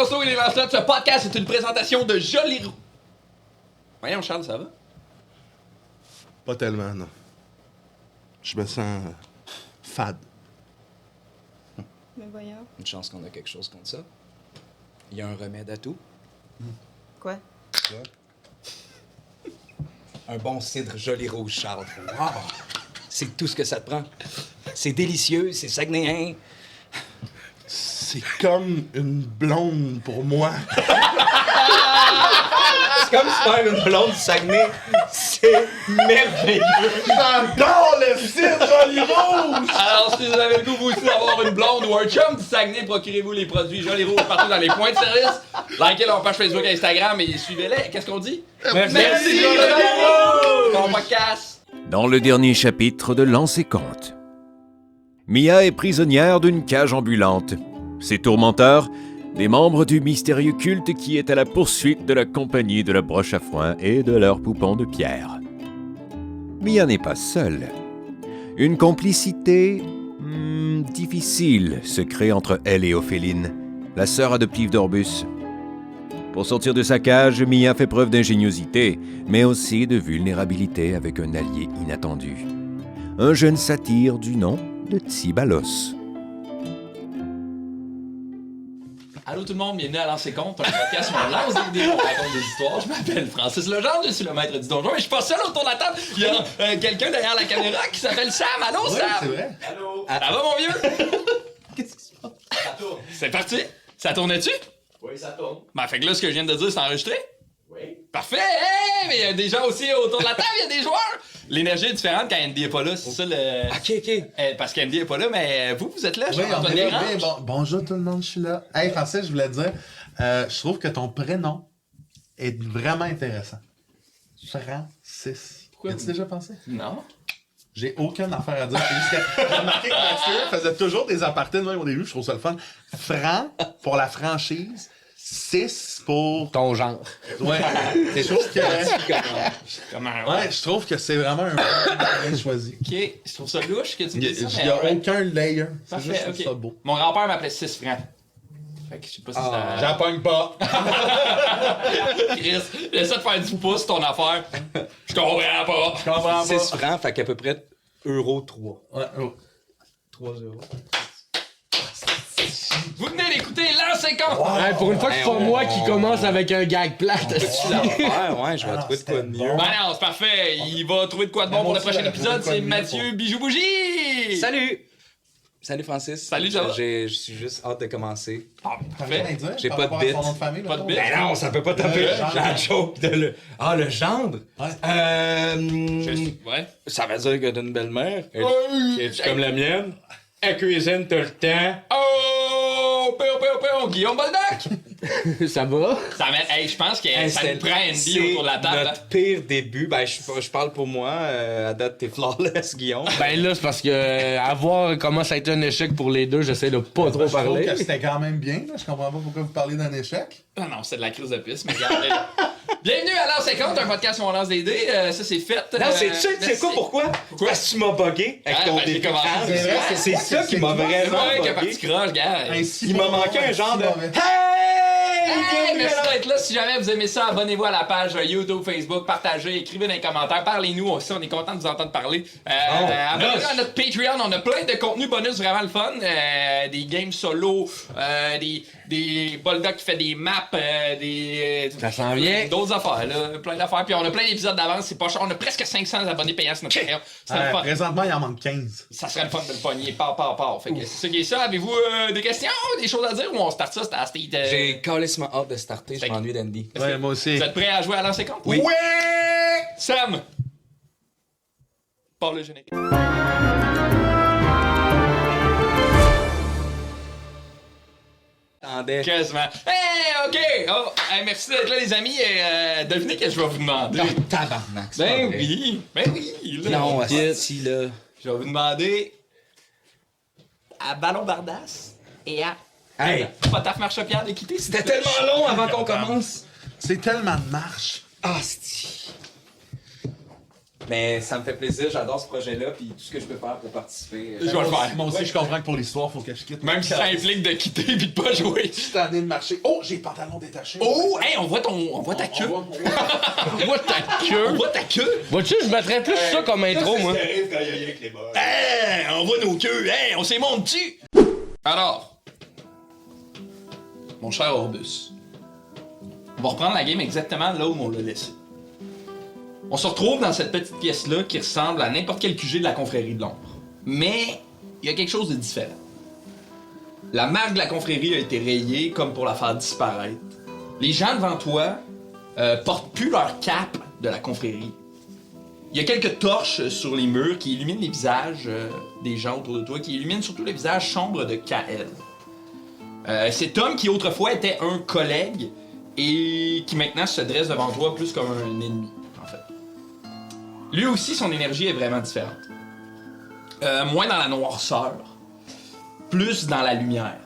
Lancelot et les Lancelots, ce podcast est une présentation de Joli Roux. Voyons, Charles, ça va? Pas tellement, non. Je me sens fade. Mais voyons. Une chance qu'on a quelque chose contre ça. Il y a un remède à tout. Quoi? Un bon cidre Joli Rouge, Charles. Wow. C'est tout ce que ça te prend. C'est délicieux, c'est saguenéen. C'est comme une blonde pour moi. C'est comme se faire une blonde du Saguenay. C'est merveilleux. J'adore le cidre Joli Rouge! Alors, si vous avez le goût, vous aussi, d'avoir une blonde ou un chum du Saguenay, procurez-vous les produits Joli Rouge partout dans les points de service. Likez leur page Facebook et Instagram et suivez-les. Qu'est-ce qu'on dit? Merci Joli Rouge! Bon podcast! Dans le dernier chapitre de Lance et Compte, Mia est prisonnière d'une cage ambulante. Ses tourmenteurs, des membres du mystérieux culte qui est à la poursuite de la compagnie de la broche à foin et de leurs poupons de pierre. Mia n'est pas seule. Une complicité difficile se crée entre elle et Ophéline, la sœur adoptive d'Orbus. Pour sortir de sa cage, Mia fait preuve d'ingéniosité, mais aussi de vulnérabilité avec un allié inattendu. Un jeune satyre du nom de Tsibalos. Allô tout le monde, bienvenue à Lancer Compte, un podcast où on lance des dés, on raconte des histoires. Je m'appelle Francis Legendre, je suis le maître du donjon, mais je suis pas seul autour de la table. Il y a quelqu'un derrière la caméra qui s'appelle Sam. Allô Sam? C'est vrai. Allô? Ça va mon vieux? Qu'est-ce qui se passe? Ça tourne. C'est parti? Ça tournait-tu? Oui, ça tourne. Ben fait que là, ce que je viens de dire, c'est enregistré? Oui. Parfait! Hey! Mais il y a des gens aussi autour de la table, il y a des joueurs! L'énergie est différente quand Andy est pas là, c'est ça le... OK. Parce qu'Andy est pas là, mais vous êtes là, Oui, on Charles-Antoine est là. Desgranges. Oui, bonjour tout le monde, je suis là. Hey, Francis, je voulais te dire, je trouve que ton prénom est vraiment intéressant. Francis. Pourquoi? As-tu déjà pensé? Non? J'ai aucune affaire à dire. C'est juste que j'ai remarqué que Mathieu faisait toujours des apartés de même au début, je trouve ça le fun. Franc pour la franchise, 6 pour... Ton genre. Ouais, c'est chose que... Comment? Ouais, je trouve que c'est vraiment un peu bien choisi. Ok, je trouve ça louche que tu me Il dises ça, n'y a mais aucun layer. C'est parfait, juste je trouve ok. ça beau. Mon grand-père m'appelait 6 francs. Fait que je sais pas si ça... J'appogne pas. Chris, j'essaie de faire 10 pouces ton affaire. Je comprends pas. Je comprends 6 pas. francs, fait qu'à peu près euro 3. Ouais, oh. 3 euros. Vous venez d'écouter Lancer Compte! Hey, pour une fois que c'est pas moi qui commence avec un gag plate. Ouais, je vais trouver de quoi de mieux. Ben non, c'est parfait. Il va trouver de quoi de bon pour le prochain épisode. C'est Mathieu Bijou Bougie! Salut Francis. Salut, ça va? Je suis juste hâte de commencer. Ah, T'as rien à parfait. dire J'ai par pas rapport de à son bite. nom de famille, Pas de là, bite. toi? Ben non, ça peut pas taper la joke de le... Ah, le gendre? Ouais. Ça veut dire que t'as une belle-mère. Es-tu Hey. comme la mienne? Elle cuisine tout le temps. Oh! Péo! Guillaume Boldoc! Ça va? Ça met... Hey, je pense que ça nous prend Andy c'est autour de la table. notre pire début. Ben, je parle pour moi. À date, t'es flawless, Guillaume. Ben là, c'est parce que à voir comment ça a été un échec pour les deux, j'essaie de pas trop Je trouve parler. que c'était quand même bien. Là. Je comprends pas pourquoi vous parlez d'un échec. Ah non, c'est de la crise de piste, mais regarde. Bienvenue à Lance 50, un podcast où on lance des dés. Ça, c'est fait. Non, c'est quoi pourquoi? Parce que tu m'as bugué avec Ah, ton ben, j'ai début. commencé. C'est vrai, C'est ça qui m'a C'est vraiment vrai qu'il y a bugué. parti croche, gars. Il m'a manqué un genre de... Hey, Hey! merci d'être là. Si jamais vous aimez ça, abonnez-vous à la page YouTube, Facebook, partagez, écrivez dans les commentaires, parlez-nous aussi. On est content de vous entendre parler. Abonnez-vous à notre Patreon. On a plein de contenus bonus vraiment le fun. Des games solo, des Boldoc qui fait des maps, Ça s'en vient. d'autres affaires, là. Plein d'affaires. Puis on a plein d'épisodes d'avance. C'est pas cher. On a presque 500 abonnés payants sur notre Patreon. C'est le fun. Présentement, il en manque 15. Ça serait le fun de le pogner. Part. Fait que c'est ça qui est ça. Avez-vous des questions, des choses à dire ou on start ça? C'était à State. J'ai calissement hâte de starter. Je m'ennuie d'Andy. Ouais, moi aussi. Vous êtes prêts à jouer à l'an 50? Oui. Sam! Parle le générique. Attendais. Quasiment. Hey, OK! Oh, hey, merci d'être là, les amis. Devinez que je vais vous demander. Tabarnak. c'est Ben pas vrai. oui! Là. Non, asti, là. Je vais vous demander à Ballon Bardas et à Hey! Potaf Marchepière de quitter. C'était tellement long avant qu'on commence. C'est tellement de marche. Asti. Mais ça me fait plaisir, j'adore ce projet-là, puis tout ce que je peux faire pour participer. Je vais le faire. Moi aussi, je comprends que pour l'histoire, faut que je quitte. Même si ça implique de quitter pis de pas jouer. Je suis en train de marcher. Oh, j'ai le pantalon détaché. Oh, hey, on voit ta queue. On voit ta queue. On voit ta queue. Vois-tu, je mettrais plus ça comme intro, moi. arrive quand il y a rien avec les boss. Hey, on voit nos queues. Hey, on s'est monté dessus. Alors, mon cher Orbus, on va reprendre la game exactement là où on l'a laissé. On se retrouve dans cette petite pièce-là qui ressemble à n'importe quel QG de la confrérie de l'ombre. Mais il y a quelque chose de différent. La marque de la confrérie a été rayée comme pour la faire disparaître. Les gens devant toi portent plus leur cape de la confrérie. Il y a quelques torches sur les murs qui illuminent les visages des gens autour de toi, qui illuminent surtout le visage sombre de Kael. Cet homme qui autrefois était un collègue et qui maintenant se dresse devant toi plus comme un ennemi, en fait. Lui aussi, son énergie est vraiment différente. Moins dans la noirceur, plus dans la lumière.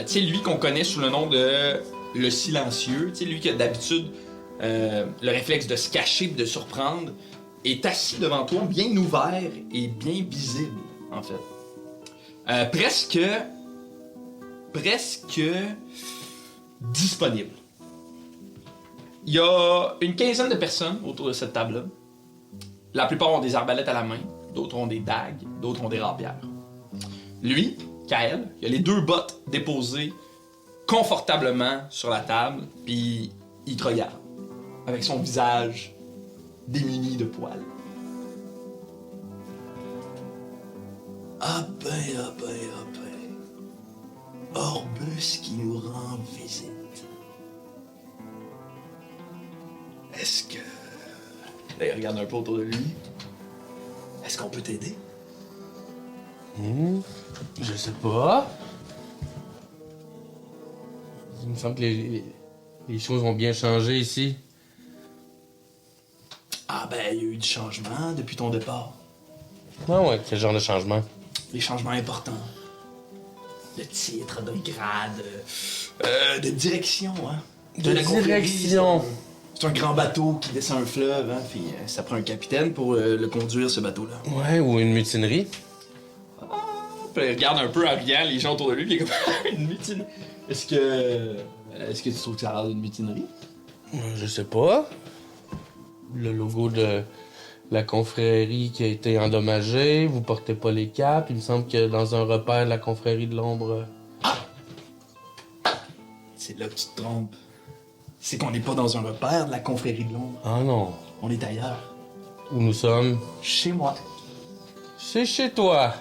Tu sais, lui qu'on connaît sous le nom de le silencieux, tu sais, lui qui a d'habitude le réflexe de se cacher et de surprendre, est assis devant toi, bien ouvert et bien visible, en fait. Presque disponible. Il y a une quinzaine de personnes autour de cette table-là. La plupart ont des arbalètes à la main, d'autres ont des dagues, d'autres ont des rapières. Lui, Kael, il a les deux bottes déposées confortablement sur la table, puis il te regarde, avec son visage démuni de poils. Ah ben. Orbus qui nous rend visite. Est-ce que... Là, il regarde un peu autour de lui. Est-ce qu'on peut t'aider? Je sais pas. Il me semble que les choses ont bien changé ici. Ah ben, il y a eu du changement depuis ton départ. Ouais, quel genre de changement? Des changements importants. De titre, de grade, de direction, hein. De la confrérie, direction. C'est un grand bateau qui descend un fleuve, hein, puis ça prend un capitaine pour le conduire, ce bateau-là. Ouais, ou une mutinerie. Puis il regarde un peu en riant les gens autour de lui, puis il est comme une mutinerie. Est-ce que tu trouves que ça a l'air d'une mutinerie? Je sais pas. Le logo de la confrérie qui a été endommagé, vous portez pas les capes. Il me semble que dans un repère de la confrérie de l'ombre... C'est là que tu te trompes. C'est qu'on n'est pas dans un repère de la confrérie de l'ombre. Ah non. On est ailleurs. Où nous sommes? Chez moi. C'est chez toi.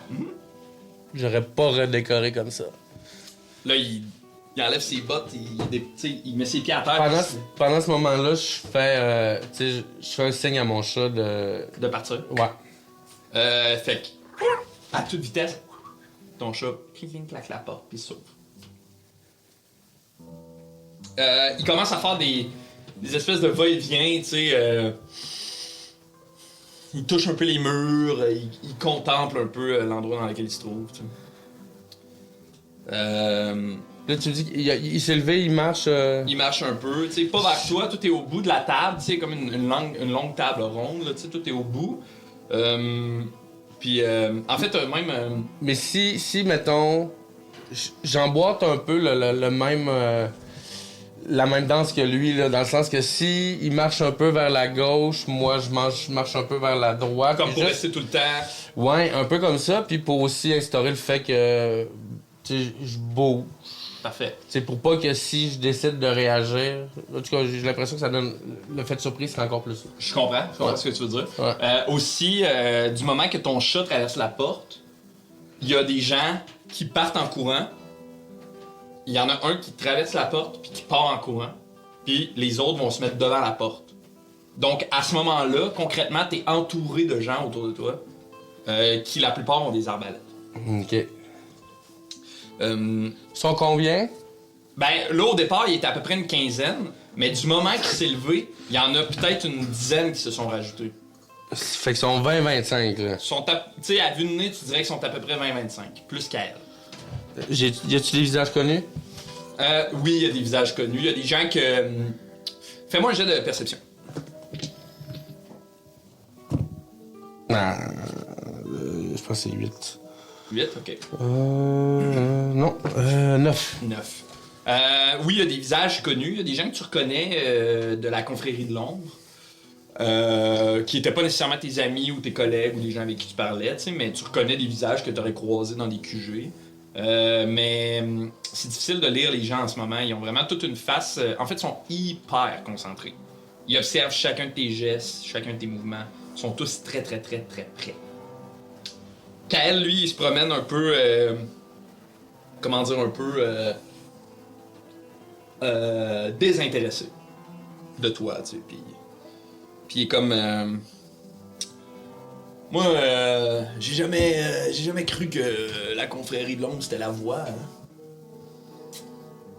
J'aurais pas redécoré comme ça. Là, il enlève ses bottes, il met ses pieds à terre. Pendant ce moment-là, je fais un signe à mon chat de partir. Ouais. Fait que, à toute vitesse, ton chat, claque la porte, puis il s'ouvre. Il commence à faire des espèces de va-et-vient, tu sais. Il touche un peu les murs, il contemple un peu l'endroit dans lequel il se trouve, tu sais. Là, tu me dis qu'il s'est levé, il marche... Il marche un peu, tu sais, pas vers toi, tout est au bout de la table, tu sais, comme une longue table ronde, tu sais, tout est au bout. Puis, en fait, même... Mais si mettons, j'emboîte un peu le même... la même danse que lui, là, dans le sens que si il marche un peu vers la gauche, moi je marche un peu vers la droite. Comme pour rester tout le temps. Ouais, un peu comme ça, puis pour aussi instaurer le fait que je bouge. Parfait. C'est pour pas que si je décide de réagir, en tout cas j'ai l'impression que ça donne le fait de surprise, c'est encore plus. Je comprends ce que tu veux dire. Ouais. Aussi, du moment que ton chat traverse la porte, il y a des gens qui partent en courant. Il y en a un qui traverse la porte puis qui part en courant. Puis les autres vont se mettre devant la porte. Donc à ce moment-là, concrètement, t'es entouré de gens autour de toi qui la plupart ont des arbalètes. Ok. Sont combien? Ben là au départ, il était à peu près une quinzaine, mais du moment qu'il s'est levé, il y en a peut-être une dizaine qui se sont rajoutés. Fait qu'ils sont 20-25 là. Tu sais, à vue de nez, tu dirais qu'ils sont à peu près 20-25, plus qu'elle. Y a-tu des visages connus? Oui, il y a des visages connus. Il y a des gens que... Fais-moi un jet de perception. Je pense que c'est 8. 8, ok. Non, 9. 9. Oui, il y a des visages connus, il y a des gens que tu reconnais de la confrérie de l'ombre, qui n'étaient pas nécessairement tes amis ou tes collègues ou des gens avec qui tu parlais, tu sais, mais tu reconnais des visages que tu aurais croisés dans des QG. Mais c'est difficile de lire les gens en ce moment. Ils ont vraiment toute une face. En fait, ils sont hyper concentrés. Ils observent chacun de tes gestes, chacun de tes mouvements. Ils sont tous très, très, très, très près. Kael, lui, il se promène un peu. Comment dire, un peu. Désintéressé de toi, tu sais. Puis il est comme. Moi, j'ai jamais cru que la confrérie de l'ombre c'était la voie. Hein?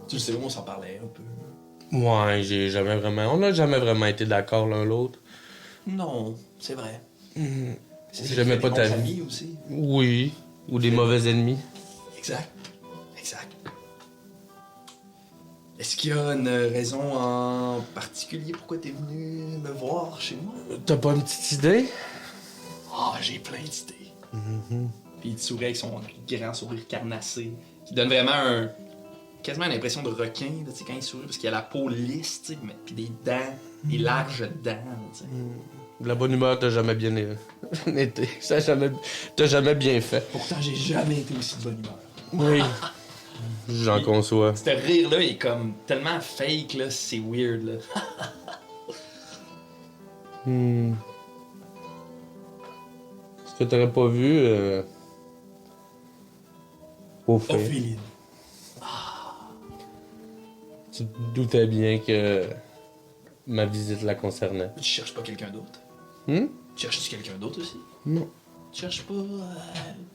Tu le sais, on s'en parlait un peu. Ouais, on n'a jamais vraiment été d'accord l'un l'autre. Non, c'est vrai. J'aimais pas ta vie. Amis aussi. Oui, ou des mauvais ennemis. Exact. Est-ce qu'il y a une raison en particulier pourquoi t'es venu me voir chez moi? T'as pas une petite idée? Ah, j'ai plein d'idées. Puis il te sourit avec son grand sourire carnassé, qui donne vraiment quasiment l'impression de requin, là, quand il sourit, parce qu'il a la peau lisse, puis des dents, des larges dents. T'sais. La bonne humeur t'a jamais bien été. T'as jamais bien fait. Pourtant, j'ai jamais été aussi de bonne humeur. Oui. J'en conçois. Ce rire-là est comme tellement fake, là, c'est weird. Là. Ce que t'aurais pas vu, au fait. Ophéline. Tu te doutais bien que ma visite la concernait. Tu cherches pas quelqu'un d'autre? Tu Cherches-tu quelqu'un d'autre aussi? Non. Tu cherches pas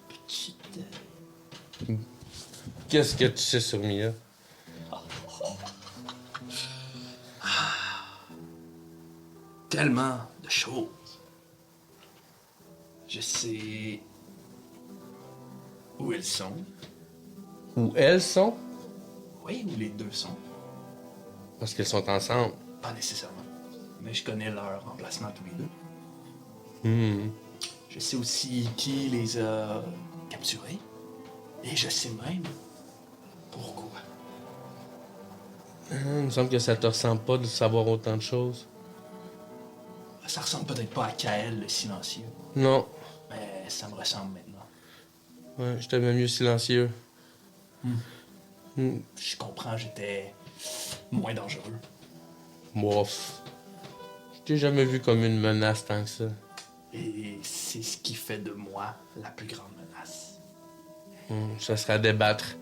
petite... Qu'est-ce que tu sais sur Mia? Tellement de choses. Je sais où elles sont. Où elles sont? Oui, où les deux sont. Parce qu'elles sont ensemble. Pas nécessairement. Mais je connais leur emplacement tous les deux. Je sais aussi qui les a capturés. Et je sais même pourquoi. Il me semble que ça te ressemble pas de savoir autant de choses. Ça ressemble peut-être pas à Kael, le silencieux. Non. Mais ça me ressemble maintenant. Ouais, je t'aimais mieux silencieux. Je comprends, j'étais moins dangereux. Bof. Je t'ai jamais vu comme une menace tant que ça. Et c'est ce qui fait de moi la plus grande menace. Ça serait à débattre.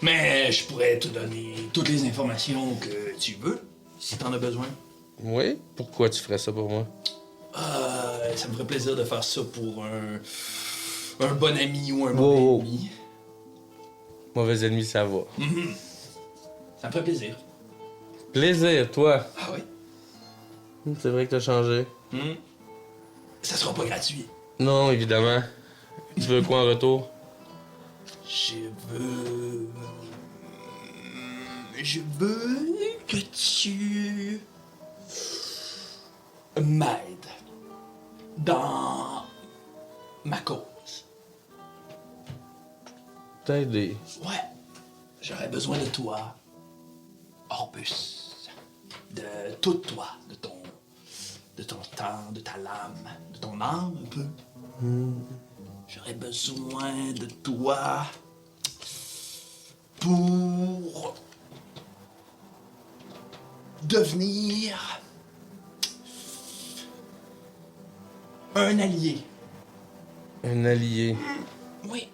Mais je pourrais te donner toutes les informations que tu veux, si t'en as besoin. Oui? Pourquoi tu ferais ça pour moi? Ça me ferait plaisir de faire ça pour un bon ami ou un Wow. mauvais ami. Mauvais ennemi, ça va. Ça me ferait plaisir. Plaisir, toi. Ah oui? C'est vrai que t'as changé. Ça sera pas gratuit. Non, évidemment. Tu veux quoi en retour? Je veux que tu m'aides dans ma cause. T'aider. Ouais. J'aurais besoin de toi, Orbus. De tout toi, de ton temps, de ta lame, de ton âme un peu. J'aurais besoin de toi pour devenir un allié. Un allié. Oui.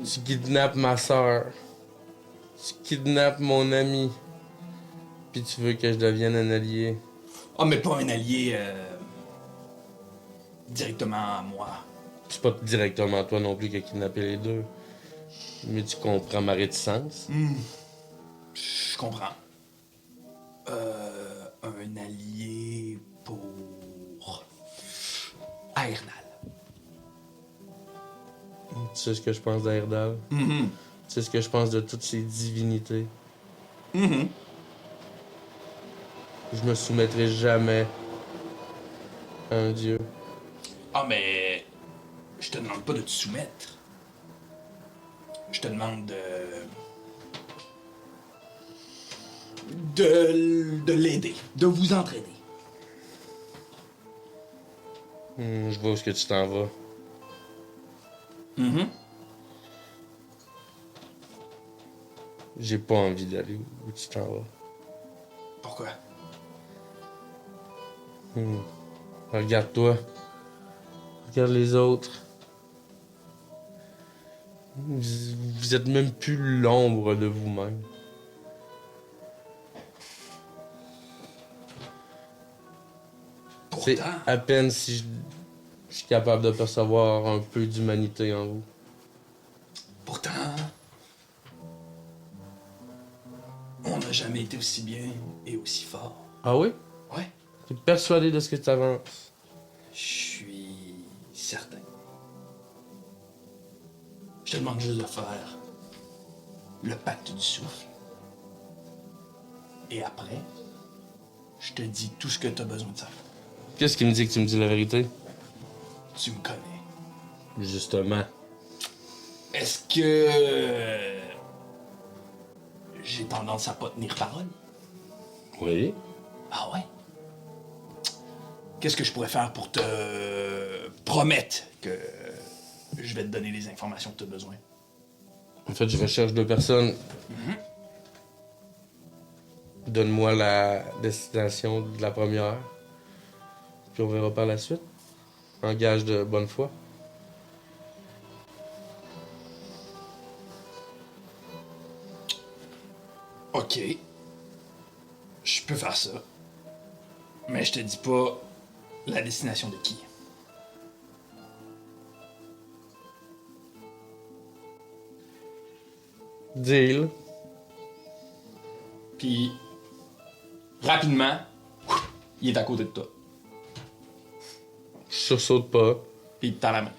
Tu kidnappes ma soeur. Tu kidnappes mon ami. Puis tu veux que je devienne un allié. Ah, mais pas un allié directement à moi. C'est pas directement toi non plus qui a kidnappé les deux. Mais tu comprends ma réticence. Je comprends. Un allié pour Aernal. Tu sais ce que je pense d'Aerdal? Tu sais ce que je pense de toutes ces divinités? Je me soumettrai jamais à un dieu. Ah, mais. Je te demande pas de te soumettre. Je te demande de l'aider, de vous entraîner. Je vois où est-ce que tu t'en vas. J'ai pas envie d'aller où tu t'en vas. Pourquoi? Regarde-toi. Regarde les autres. Vous êtes même plus l'ombre de vous-même. C'est Pourtant, à peine si je suis capable de percevoir un peu d'humanité en vous. pourtant, on n'a jamais été aussi bien et aussi fort. Ah oui? Ouais. T'es persuadé de ce que tu avances? Je suis certain. Je te demande juste de faire le pacte du souffle. Et après, je te dis tout ce que tu as besoin de savoir. Qu'est-ce qui me dit que tu me dis la vérité? Tu me connais. Justement. Est-ce que j'ai tendance à pas tenir parole? Oui. Ah ouais? Qu'est-ce que je pourrais faire pour te promettre que je vais te donner les informations que tu as besoin? En fait, je recherche 2 personnes. Donne-moi la destination de la première. Puis on verra par la suite. En gage de bonne foi. Ok. Je peux faire ça. Mais je te dis pas la destination de qui. Deal. Puis, rapidement, il est à côté de toi. Je sursaute pas. Puis il te tend la main.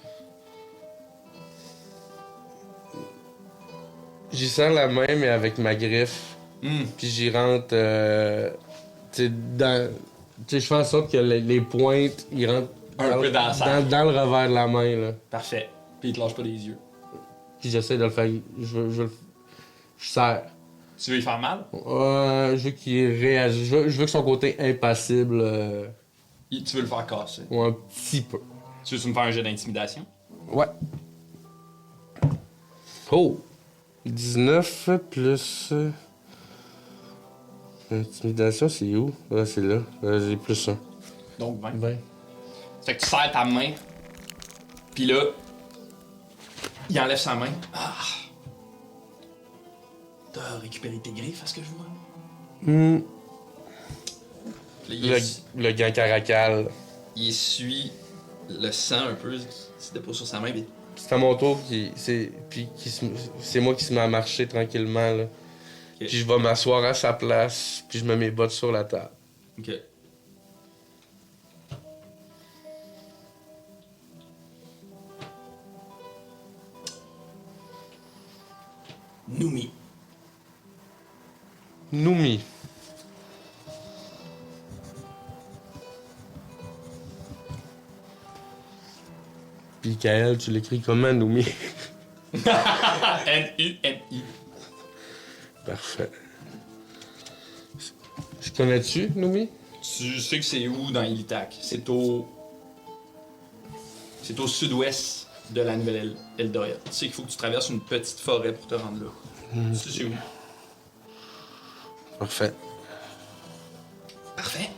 J'y sens la main, mais avec ma griffe. Puis j'y rentre. Tu sais, dans. Tu sais, je fais en sorte que les pointes, ils rentrent. Un peu dans la salle. Dans le revers de la main, là. Parfait. Puis il te lâche pas les yeux. Puis j'essaie de le faire. Je serre. Tu veux y faire mal? Je veux qu'il réagisse. Je veux que son côté impassible. Tu veux le faire casser. Ou un petit peu. Tu veux me faire un jeu d'intimidation? Ouais. Oh! 19 plus. Intimidation, c'est où? Ah, c'est là. J'ai plus 1. Donc 20. 20. Fait que tu serres ta main. Puis là, il enlève sa main. Ah! T'as récupéré tes griffes, à ce que je vois? Puis là, Le gant caracal. il essuie le sang un peu qui se dépose sur sa main. Puis C'est à mon tour c'est moi qui se met à marcher tranquillement là. Puis je vais m'asseoir à sa place, puis je mets mes bottes sur la table. ok. Noumi. Noumi. Puis Kael, tu l'écris comment, Noumi? N-U-M-I. Parfait. Je connais-tu, Noumi? Tu sais que c'est où dans Illitak? C'est au sud-ouest de la nouvelle Eldoria. Tu sais qu'il faut que tu traverses une petite forêt pour te rendre là. Tu sais c'est où? Parfait. Parfait.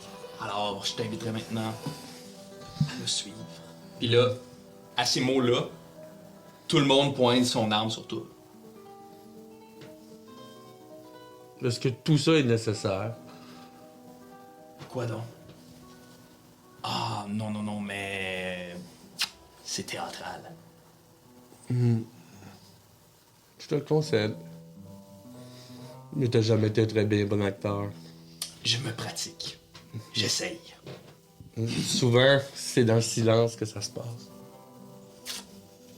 Alors, je t'inviterai maintenant à me suivre. Puis là, à ces mots-là, tout le monde pointe son arme sur toi. Est-ce que tout ça est nécessaire? Quoi donc? Ah, non, mais... C'est théâtral. Je te le concède. Mais t'as jamais été un très bien bon acteur. Je me pratique. J'essaye. Souvent, c'est dans le silence que ça se passe.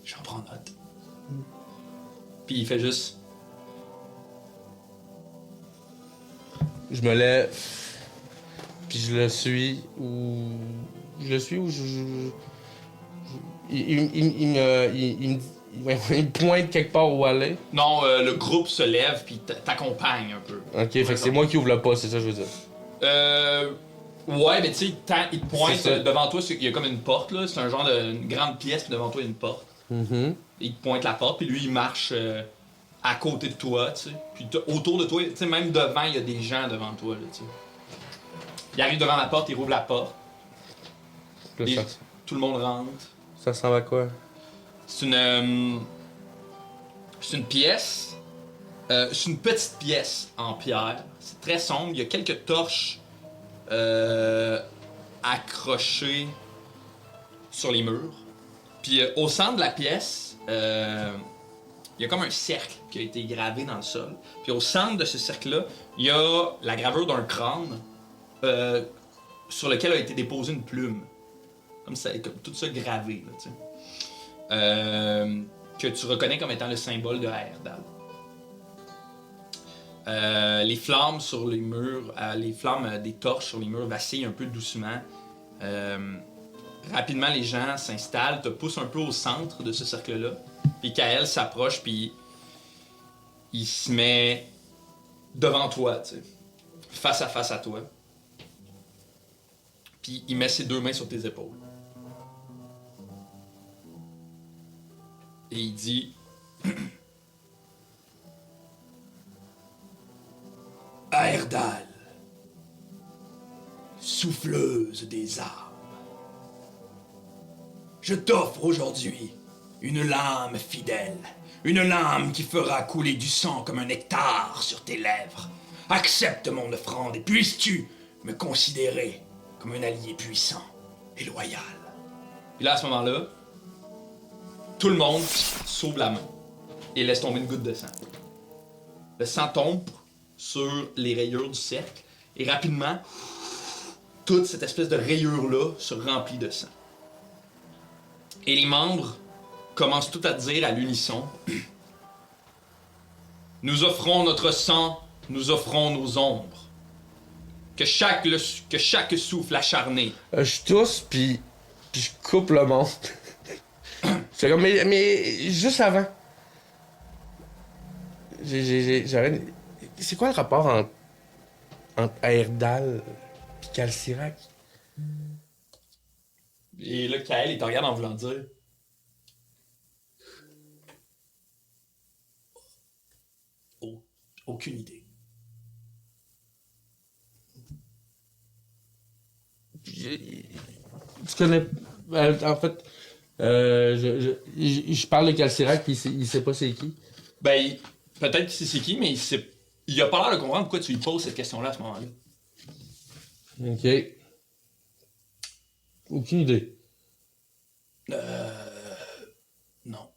J'en prends note. Puis il fait juste... Je me lève, puis je le suis ou je me pointe quelque part où aller. Non, le groupe se lève puis t'accompagne un peu. Ok, fait que c'est moi qui ouvre le pas, c'est ça que je veux dire. Ouais, mais tu sais, il te pointe C'est ça. devant toi, il y a comme une porte, là. C'est un genre une grande pièce, puis devant toi, il y a une porte. Il te pointe la porte, puis lui, il marche à côté de toi, tu sais. Puis autour de toi, tu sais, même devant, il y a des gens devant toi, là, tu sais. Il arrive devant la porte, il rouvre la porte. Là, Et tout le monde rentre. ça ressemble à quoi? C'est une pièce. C'est une petite pièce en pierre. C'est très sombre. Il y a quelques torches accrochées sur les murs. Puis au centre de la pièce, il y a comme un cercle qui a été gravé dans le sol. Puis au centre de ce cercle-là, il y a la gravure d'un crâne sur lequel a été déposée une plume. Comme tout ça gravé, là, tu sais. Que tu reconnais comme étant le symbole de Aerdal. Les flammes sur les murs, les flammes des torches sur les murs vacillent un peu doucement. Rapidement, les gens s'installent, te poussent un peu au centre de ce cercle-là. Puis Kael s'approche, puis il se met devant toi, tu sais, face à toi. Puis il met ses deux mains sur tes épaules. Et il dit... Aerdal, souffleuse des âmes, je t'offre aujourd'hui une lame fidèle, une lame qui fera couler du sang comme un nectar sur tes lèvres. Accepte mon offrande et puisses-tu me considérer comme un allié puissant et loyal. Puis là, à ce moment-là, tout le monde sauve la main et laisse tomber une goutte de sang. Le sang tombe sur les rayures du cercle et rapidement, toute cette espèce de rayure-là se remplit de sang. Et les membres commencent tout à dire à l'unisson « Nous offrons notre sang, nous offrons nos ombres. Que chaque souffle acharné... » Je tousse, puis je coupe le monde. C'est comme, mais juste avant. J'arrête. C'est quoi le rapport entre Aerdal et Calcirac? Et là, Kael, il te regarde en voulant dire... Aucune idée. Tu connais... en fait, je parle de Calcirac, puis il sait pas c'est qui. Ben, peut-être qu'il sait c'est qui, mais il a pas l'air de comprendre pourquoi tu lui poses cette question-là à ce moment-là. Ok. Aucune idée. Non.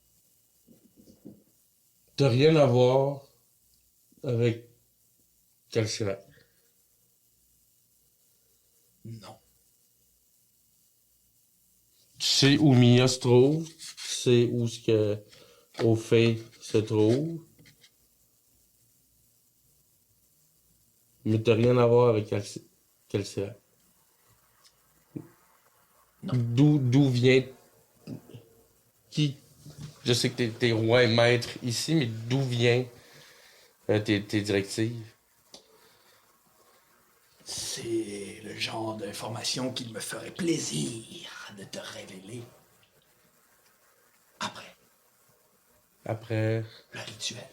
T'as rien à voir avec Calcirac. Non. Tu sais où Mia se trouve, tu sais où ce que Ophé se trouve. Mais t'as rien à voir avec Calcirac. Non. D'où vient... Qui... Je sais que t'es roi et maître ici, mais d'où vient tes directives? C'est le genre d'information qu'il me ferait plaisir de te révéler. Après Après... le rituel.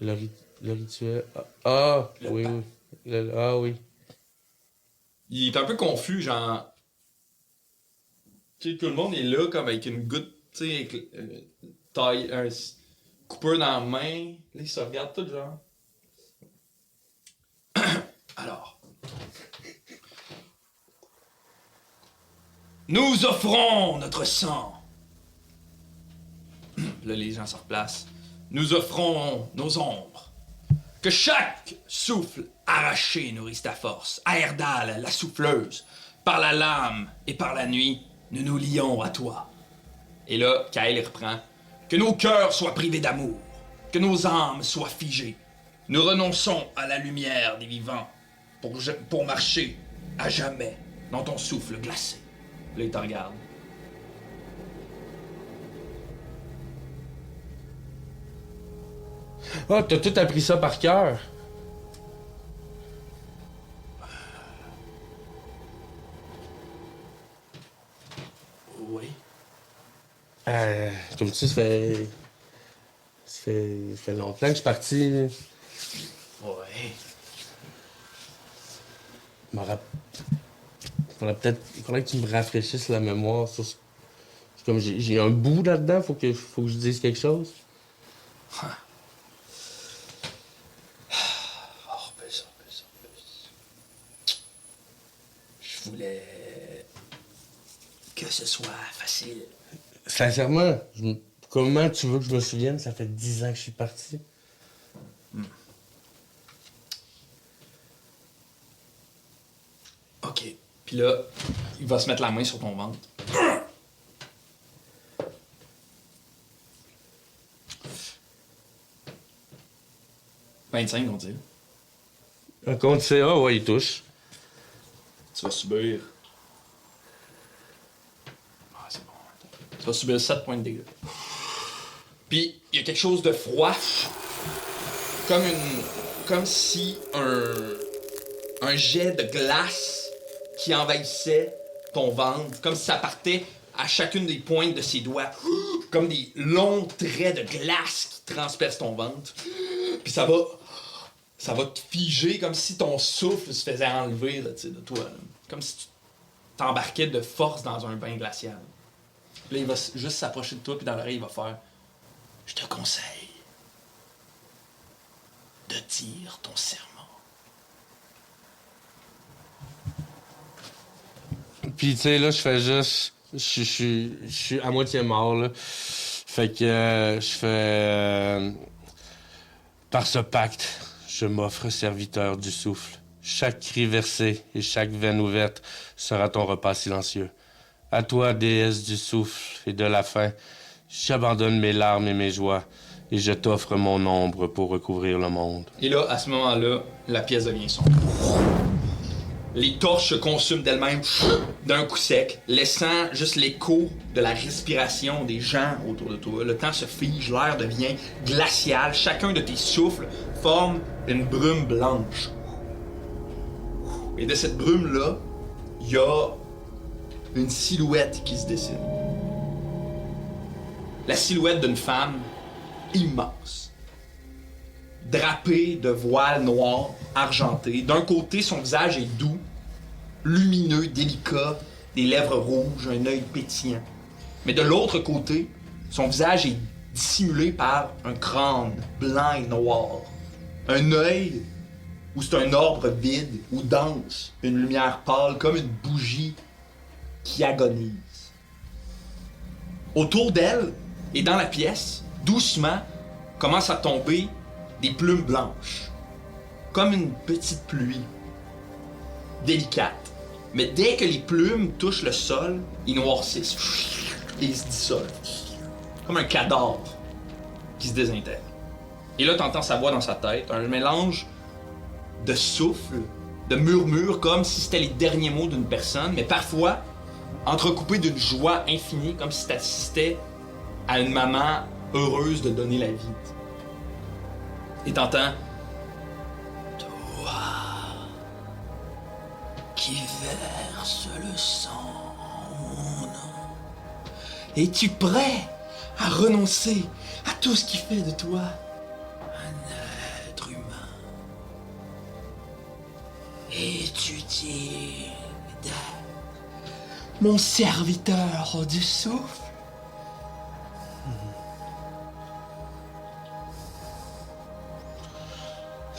Le rituel... Ah, Le oui, pape. oui. Ah oui. Il est un peu confus, genre... Tu sais, tout le monde est là comme avec une goutte, tu sais, avec taille, un coupeur dans la main. Là, ils se regardent tout, genre... Alors... Nous offrons notre sang. Là, les gens se replacent. Nous offrons nos ombres. Que chaque souffle arraché nourrisse ta force. Aerdal, la souffleuse, par la lame et par la nuit, nous nous lions à toi. Et là, Kael reprend. Que nos cœurs soient privés d'amour. Que nos âmes soient figées. Nous renonçons à la lumière des vivants pour marcher à jamais dans ton souffle glacé. Là, il te regarde. Ah, t'as tout appris ça par cœur. Oui. Comme tu sais, ça fait longtemps que je suis parti. Ouais. Il faudrait que tu me rafraîchisses la mémoire sur ce... C'est comme j'ai un bout là-dedans, faut que je dise quelque chose. Je voulais que ce soit facile. Sincèrement, comment tu veux que je me souvienne? Ça fait 10 ans que je suis parti. OK. Puis là, il va se mettre la main sur ton ventre. « 25, on dit. Un compte CA, ouais, il touche. Tu vas subir... Ah, c'est bon. Attends. Tu vas subir 7 points de dégâts. Puis, il y a quelque chose de froid. Comme si un jet de glace qui envahissait ton ventre. Comme si ça partait à chacune des pointes de ses doigts. Comme des longs traits de glace qui transpercent ton ventre. Puis ça va te figer comme si ton souffle se faisait enlever là, de toi. Là. Comme si tu t'embarquais de force dans un bain glacial. Puis là, il va juste s'approcher de toi, puis dans l'oreille, il va faire « Je te conseille de dire ton serment. » Puis, tu sais, là, je fais juste... Je suis à moitié mort, là. Fait que je fais... par ce pacte, je m'offre serviteur du souffle. Chaque cri versé et chaque veine ouverte sera ton repas silencieux. À toi, déesse du souffle et de la faim, j'abandonne mes larmes et mes joies et je t'offre mon ombre pour recouvrir le monde. Et là, à ce moment-là, la pièce devient sombre. Les torches se consument d'elles-mêmes d'un coup sec, laissant juste l'écho de la respiration des gens autour de toi. Le temps se fige, l'air devient glacial. Chacun de tes souffles forme une brume blanche. Et de cette brume-là, il y a une silhouette qui se dessine. La silhouette d'une femme immense, drapée de voiles noirs argentés. D'un côté, son visage est doux, lumineux, délicat, des lèvres rouges, un œil pétillant. Mais de l'autre côté, son visage est dissimulé par un crâne blanc et noir. Un œil où c'est un orbe vide, où danse une lumière pâle comme une bougie qui agonise. Autour d'elle et dans la pièce, doucement, commencent à tomber des plumes blanches, comme une petite pluie, délicate. Mais dès que les plumes touchent le sol, ils noircissent et ils se dissolvent, comme un cadavre qui se désintègre. Et là, t'entends sa voix dans sa tête, un mélange de souffle, de murmure, comme si c'était les derniers mots d'une personne, mais parfois entrecoupé d'une joie infinie, comme si t'assistais à une maman heureuse de donner la vie. Et t'entends « Toi qui verse le sang en mon nom, es-tu prêt à renoncer à tout ce qui fait de toi un être humain? Es-tu digne d'être mon serviteur du souffle? »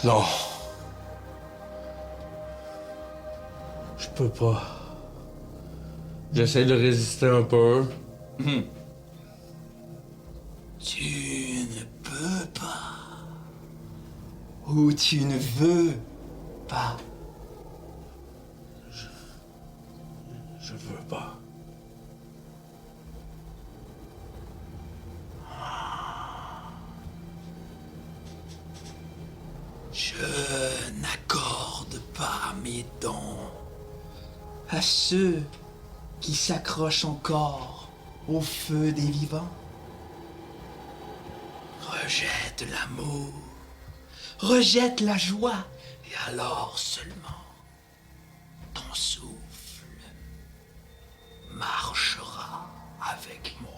Non. Je peux pas. J'essaie de résister un peu. Tu ne peux pas. Ou tu ne veux pas. Je veux pas. Je n'accorde pas mes dons à ceux qui s'accrochent encore au feu des vivants. Rejette l'amour rejette la joie, et alors seulement ton souffle marchera avec moi.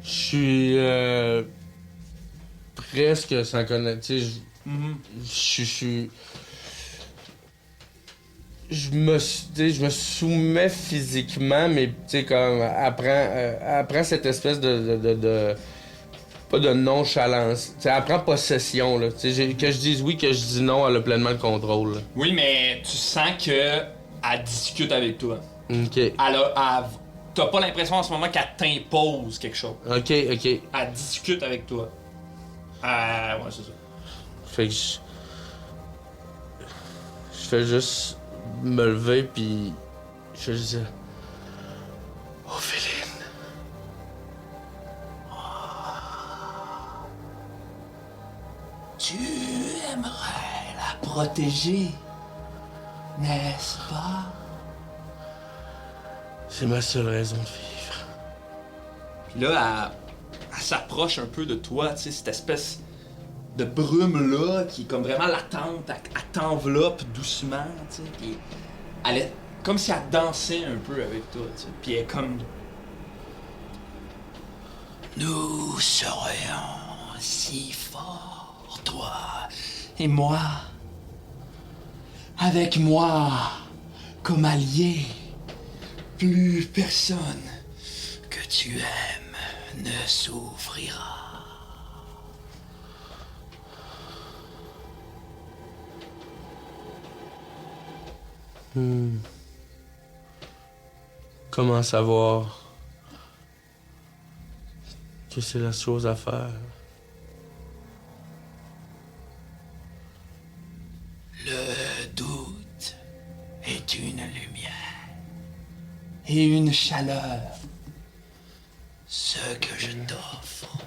Je suis presque sans connaître. Tu sais, je me soumets physiquement, mais tu sais, comme apprends cette espèce de pas de nonchalance. Tu sais, apprends possession, là. Tu sais, que je dise oui, que je dise non, elle a pleinement le contrôle, là. Oui, mais tu sens que elle discute avec toi. Ok. T'as pas l'impression en ce moment qu'elle t'impose quelque chose. Ok. Elle discute avec toi. Ouais, c'est ça. Fait que je fais juste me lever, puis je fais juste dire, Ophéline. Tu aimerais la protéger, n'est-ce pas? C'est ma seule raison de vivre. Puis là, elle s'approche un peu de toi, tu sais, cette espèce de brume-là qui est comme vraiment latente, elle t'enveloppe doucement, tu sais, puis elle est comme si elle dansait un peu avec toi, tu sais, puis elle est comme... Nous serions si forts, toi et moi, avec moi comme allié. Plus personne que tu aimes ne souffrira. Comment savoir que c'est la chose à faire? Le doute est une lumière et une chaleur. Ce que je t'offre,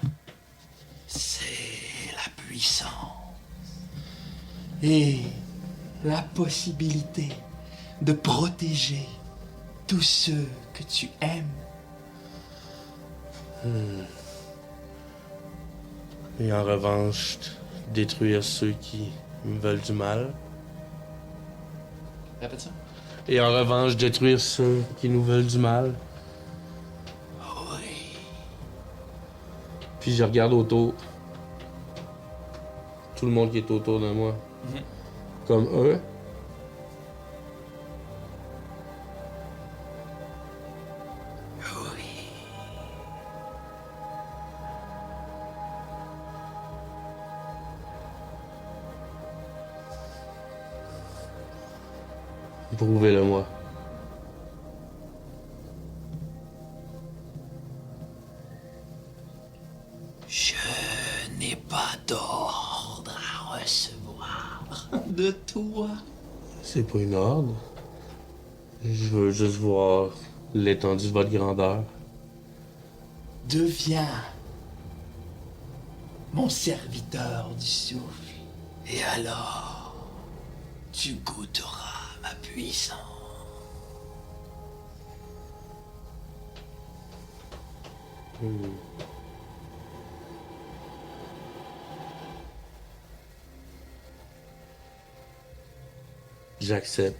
c'est la puissance et la possibilité de protéger tous ceux que tu aimes. Et en revanche, détruire ceux qui me veulent du mal. Répète ça. Et en revanche, détruire ceux qui nous veulent du mal. Oui. Puis je regarde autour. Tout le monde qui est autour de moi. Comme eux. Oui. Prouvez-le-moi. Je n'ai pas d'ordre à recevoir de toi. C'est pas une ordre. Je veux juste voir l'étendue de votre grandeur. Deviens mon serviteur du souffle. Et alors, tu goûteras ma puissance. J'accepte.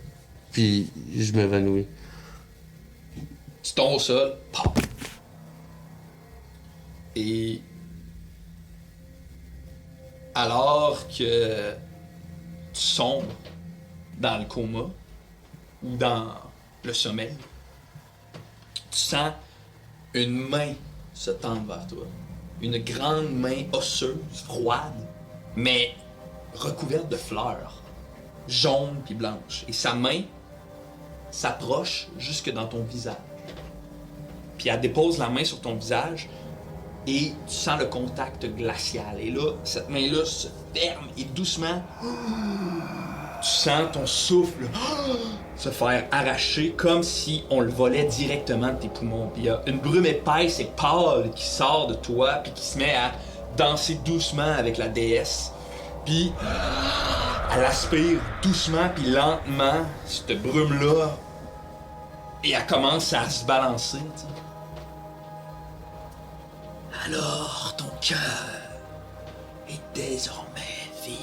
Puis je m'évanouis. Tu tombes au sol. Pop. Et alors que tu sombres dans le coma ou dans le sommeil, tu sens une main se tendre vers toi. Une grande main osseuse, froide, mais recouverte de fleurs, jaunes puis blanches. Et sa main s'approche jusque dans ton visage. Puis elle dépose la main sur ton visage et tu sens le contact glacial. Et là, cette main-là se ferme et doucement, tu sens ton souffle se faire arracher comme si on le volait directement de tes poumons. Puis il y a une brume épaisse et pâle qui sort de toi puis qui se met à danser doucement avec la déesse. Puis elle aspire doucement puis lentement cette brume-là et elle commence à se balancer, tu sais. Alors ton cœur est désormais vide.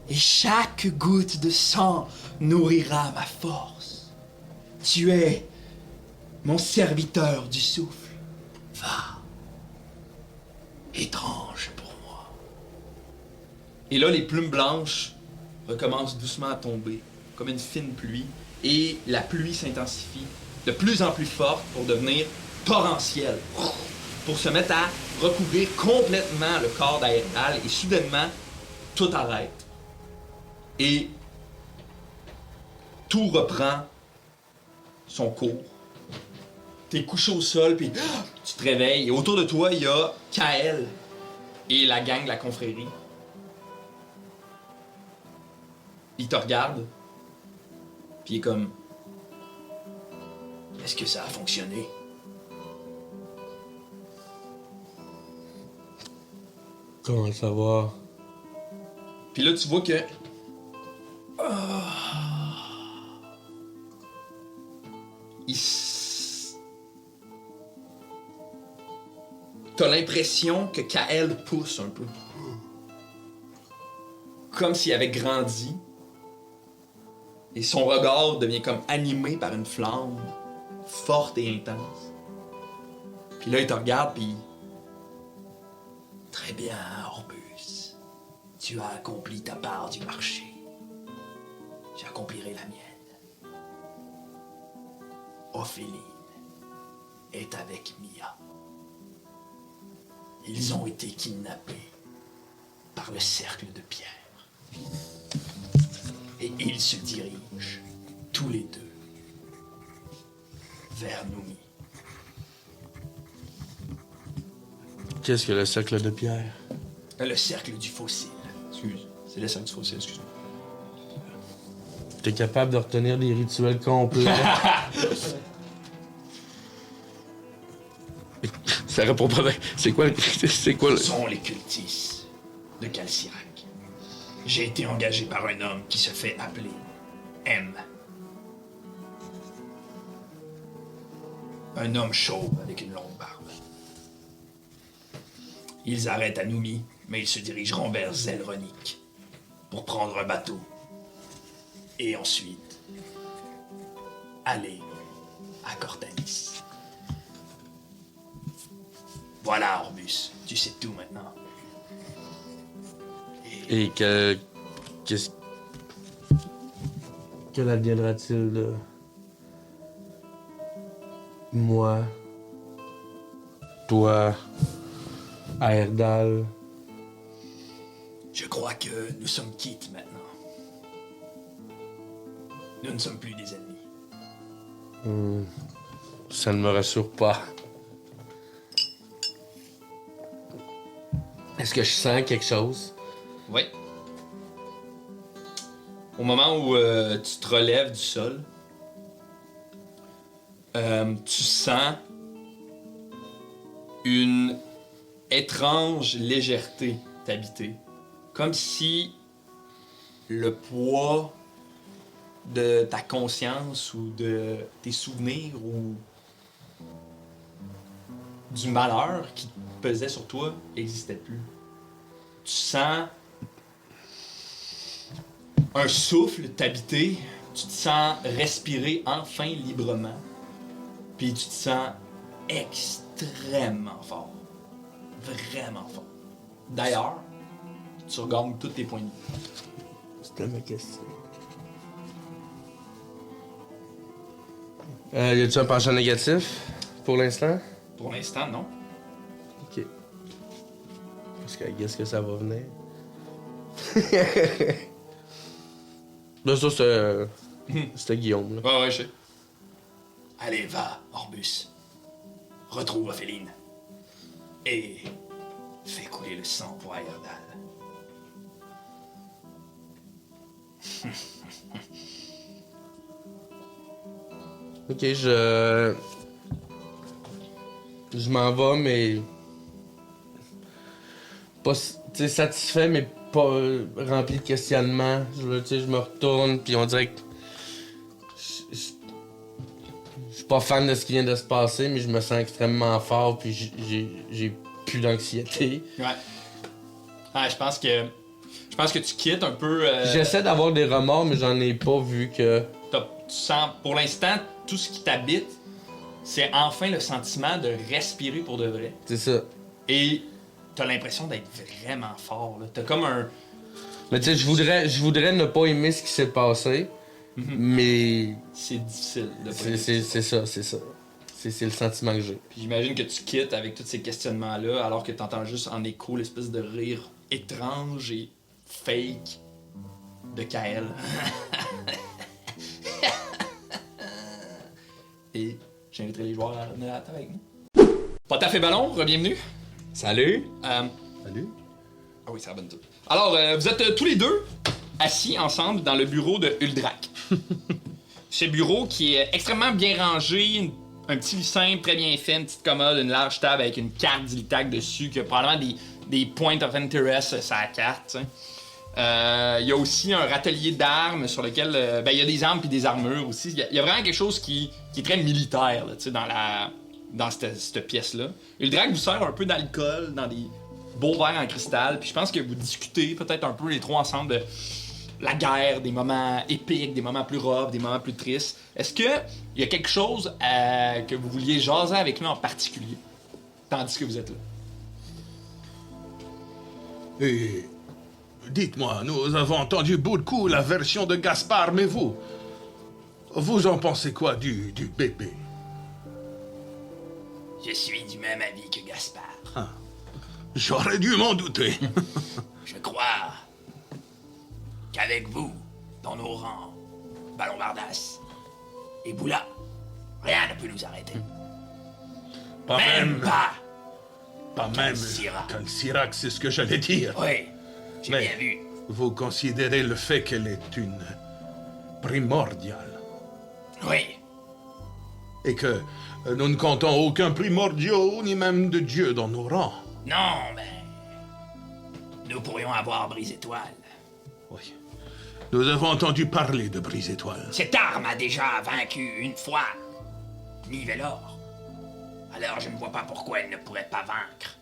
Et chaque goutte de sang nourrira ma force. Tu es mon serviteur du souffle. Va. Étrange pour moi. Et là, les plumes blanches recommencent doucement à tomber, comme une fine pluie, et la pluie s'intensifie de plus en plus forte pour devenir torrentielle, pour se mettre à recouvrir complètement le corps d'Aérdal, et soudainement, tout arrête. Et tout reprend son cours. T'es couché au sol, puis tu te réveilles, et autour de toi, il y a Kael et la gang de la confrérie. Il te regarde, puis il est comme... Est-ce que ça a fonctionné? Comment le savoir? Puis là, tu vois que... T'as l'impression que Kael pousse un peu. Comme s'il avait grandi. Et son regard devient comme animé par une flamme forte et intense. Puis là, il te regarde, puis... Très bien, Orbus. Tu as accompli ta part du marché. J'accomplirai la mienne. Ophéline est avec Mia. Ils ont été kidnappés par le cercle de pierre. Et ils se dirigent, tous les deux, vers Noumi. Qu'est-ce que le cercle de pierre? Le cercle du fossile. Excuse, c'est le cercle du fossile, excuse-moi. T'es capable de retenir des rituels complets? Ça répond pas bien. C'est quoi le... Ce sont les cultistes de Calcirac. J'ai été engagé par un homme qui se fait appeler M. Un homme chauve avec une longue barbe. Ils arrêtent à Noumi, mais ils se dirigeront vers Zelronic pour prendre un bateau. Et ensuite, aller à Cortalis. Voilà, Orbus, tu sais tout maintenant. Et qu'est-ce... Quel adviendra-t-il de... moi, toi, Aérdal? Je crois que nous sommes quittes maintenant. Nous ne sommes plus des ennemis. Ça ne me rassure pas. Est-ce que je sens quelque chose? Oui. Au moment où tu te relèves du sol, tu sens une étrange légèreté t'habiter. Comme si le poids de ta conscience ou de tes souvenirs ou du malheur qui pesait sur toi n'existait plus. Tu sens un souffle t'habiter, tu te sens respirer enfin librement, puis tu te sens extrêmement fort. Vraiment fort. D'ailleurs, tu regagnes tous tes points de vie. C'était ma question. Y a-tu un penchant négatif pour l'instant? Pour l'instant, non. Ok. Parce que qu'est-ce que ça va venir? Là, ça, c'était Guillaume. Là. Ouais, je sais. Allez, va, Orbus. Retrouve Ophéline. Et fais couler le sang pour Aérdal. Ok, je m'en vais, mais pas, tu sais, satisfait, mais pas rempli de questionnements. Je me retourne, puis on dirait que je pas fan de ce qui vient de se passer, mais je me sens extrêmement fort, puis j'ai plus d'anxiété. Ouais. Ouais, je pense que tu quittes un peu. J'essaie d'avoir des remords, mais j'en ai pas vu que. Tu sens, pour l'instant, tout ce qui t'habite, c'est enfin le sentiment de respirer pour de vrai. C'est ça. Et t'as l'impression d'être vraiment fort. Là. T'as comme un. Mais tu sais, je voudrais ne pas aimer ce qui s'est passé, mais. C'est difficile de pas C'est ça. C'est le sentiment que j'ai. Puis j'imagine que tu quittes avec tous ces questionnements-là, alors que t'entends juste en écho l'espèce de rire étrange et fake de Kael. Et j'inviterai les joueurs à venir à la table avec nous. Pas ta fait ballon, bienvenue. Salut! Salut. Ah oui, c'est la bonne toute. Alors, vous êtes tous les deux assis ensemble dans le bureau de Uldrak. Ce bureau qui est extrêmement bien rangé, un petit lit simple, très bien fait, une petite commode, une large table avec une carte d'Iltac dessus, qui a probablement des points of interest sur la carte. Il y a aussi un râtelier d'armes sur lequel il y a des armes puis des armures aussi. Il y a vraiment quelque chose qui est très militaire là, dans cette pièce-là. Uldrak vous sert un peu d'alcool dans des beaux verres en cristal, puis je pense que vous discutez peut-être un peu les trois ensemble de la guerre, des moments épiques, des moments plus rough, des moments plus tristes. Est-ce que il y a quelque chose que vous vouliez jaser avec lui en particulier, tandis que vous êtes là? Et dites-moi, nous avons entendu beaucoup la version de Gaspard, mais vous en pensez quoi du bébé? Je suis du même avis que Gaspard. J'aurais dû m'en douter. Je crois qu'avec vous, dans nos rangs, Ballon Bardas et Boula, rien ne peut nous arrêter. Pas même. Pas Pas même. Sirac. Sirac, c'est ce que j'allais dire. Oui, j'ai Mais bien vu. vous considérez le fait qu'elle est une primordiale Oui, et que nous ne comptons aucun primordiaux ni même de Dieu dans nos rangs. non, mais nous pourrions avoir Brise-Étoile. Oui. Nous avons entendu parler de Brise-Étoile. Cette arme a déjà vaincu une fois Nivelor. Alors je ne vois pas pourquoi elle ne pourrait pas vaincre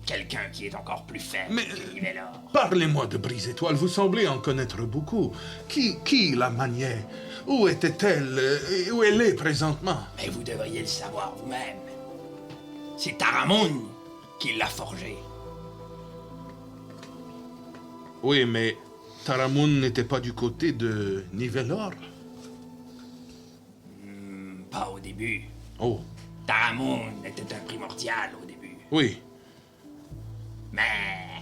quelqu'un qui est encore plus faible Mais- que Nivelor. Parlez-moi de Brise-Étoile, vous semblez en connaître beaucoup. Qui la maniait? Où était-elle et où elle est présentement? Mais vous devriez le savoir vous-même. C'est Taramun qui l'a forgée. Oui, mais Taramun n'était pas du côté de Nivelor. Pas au début. Oh, Taramun était un primordial au début. oui. Mais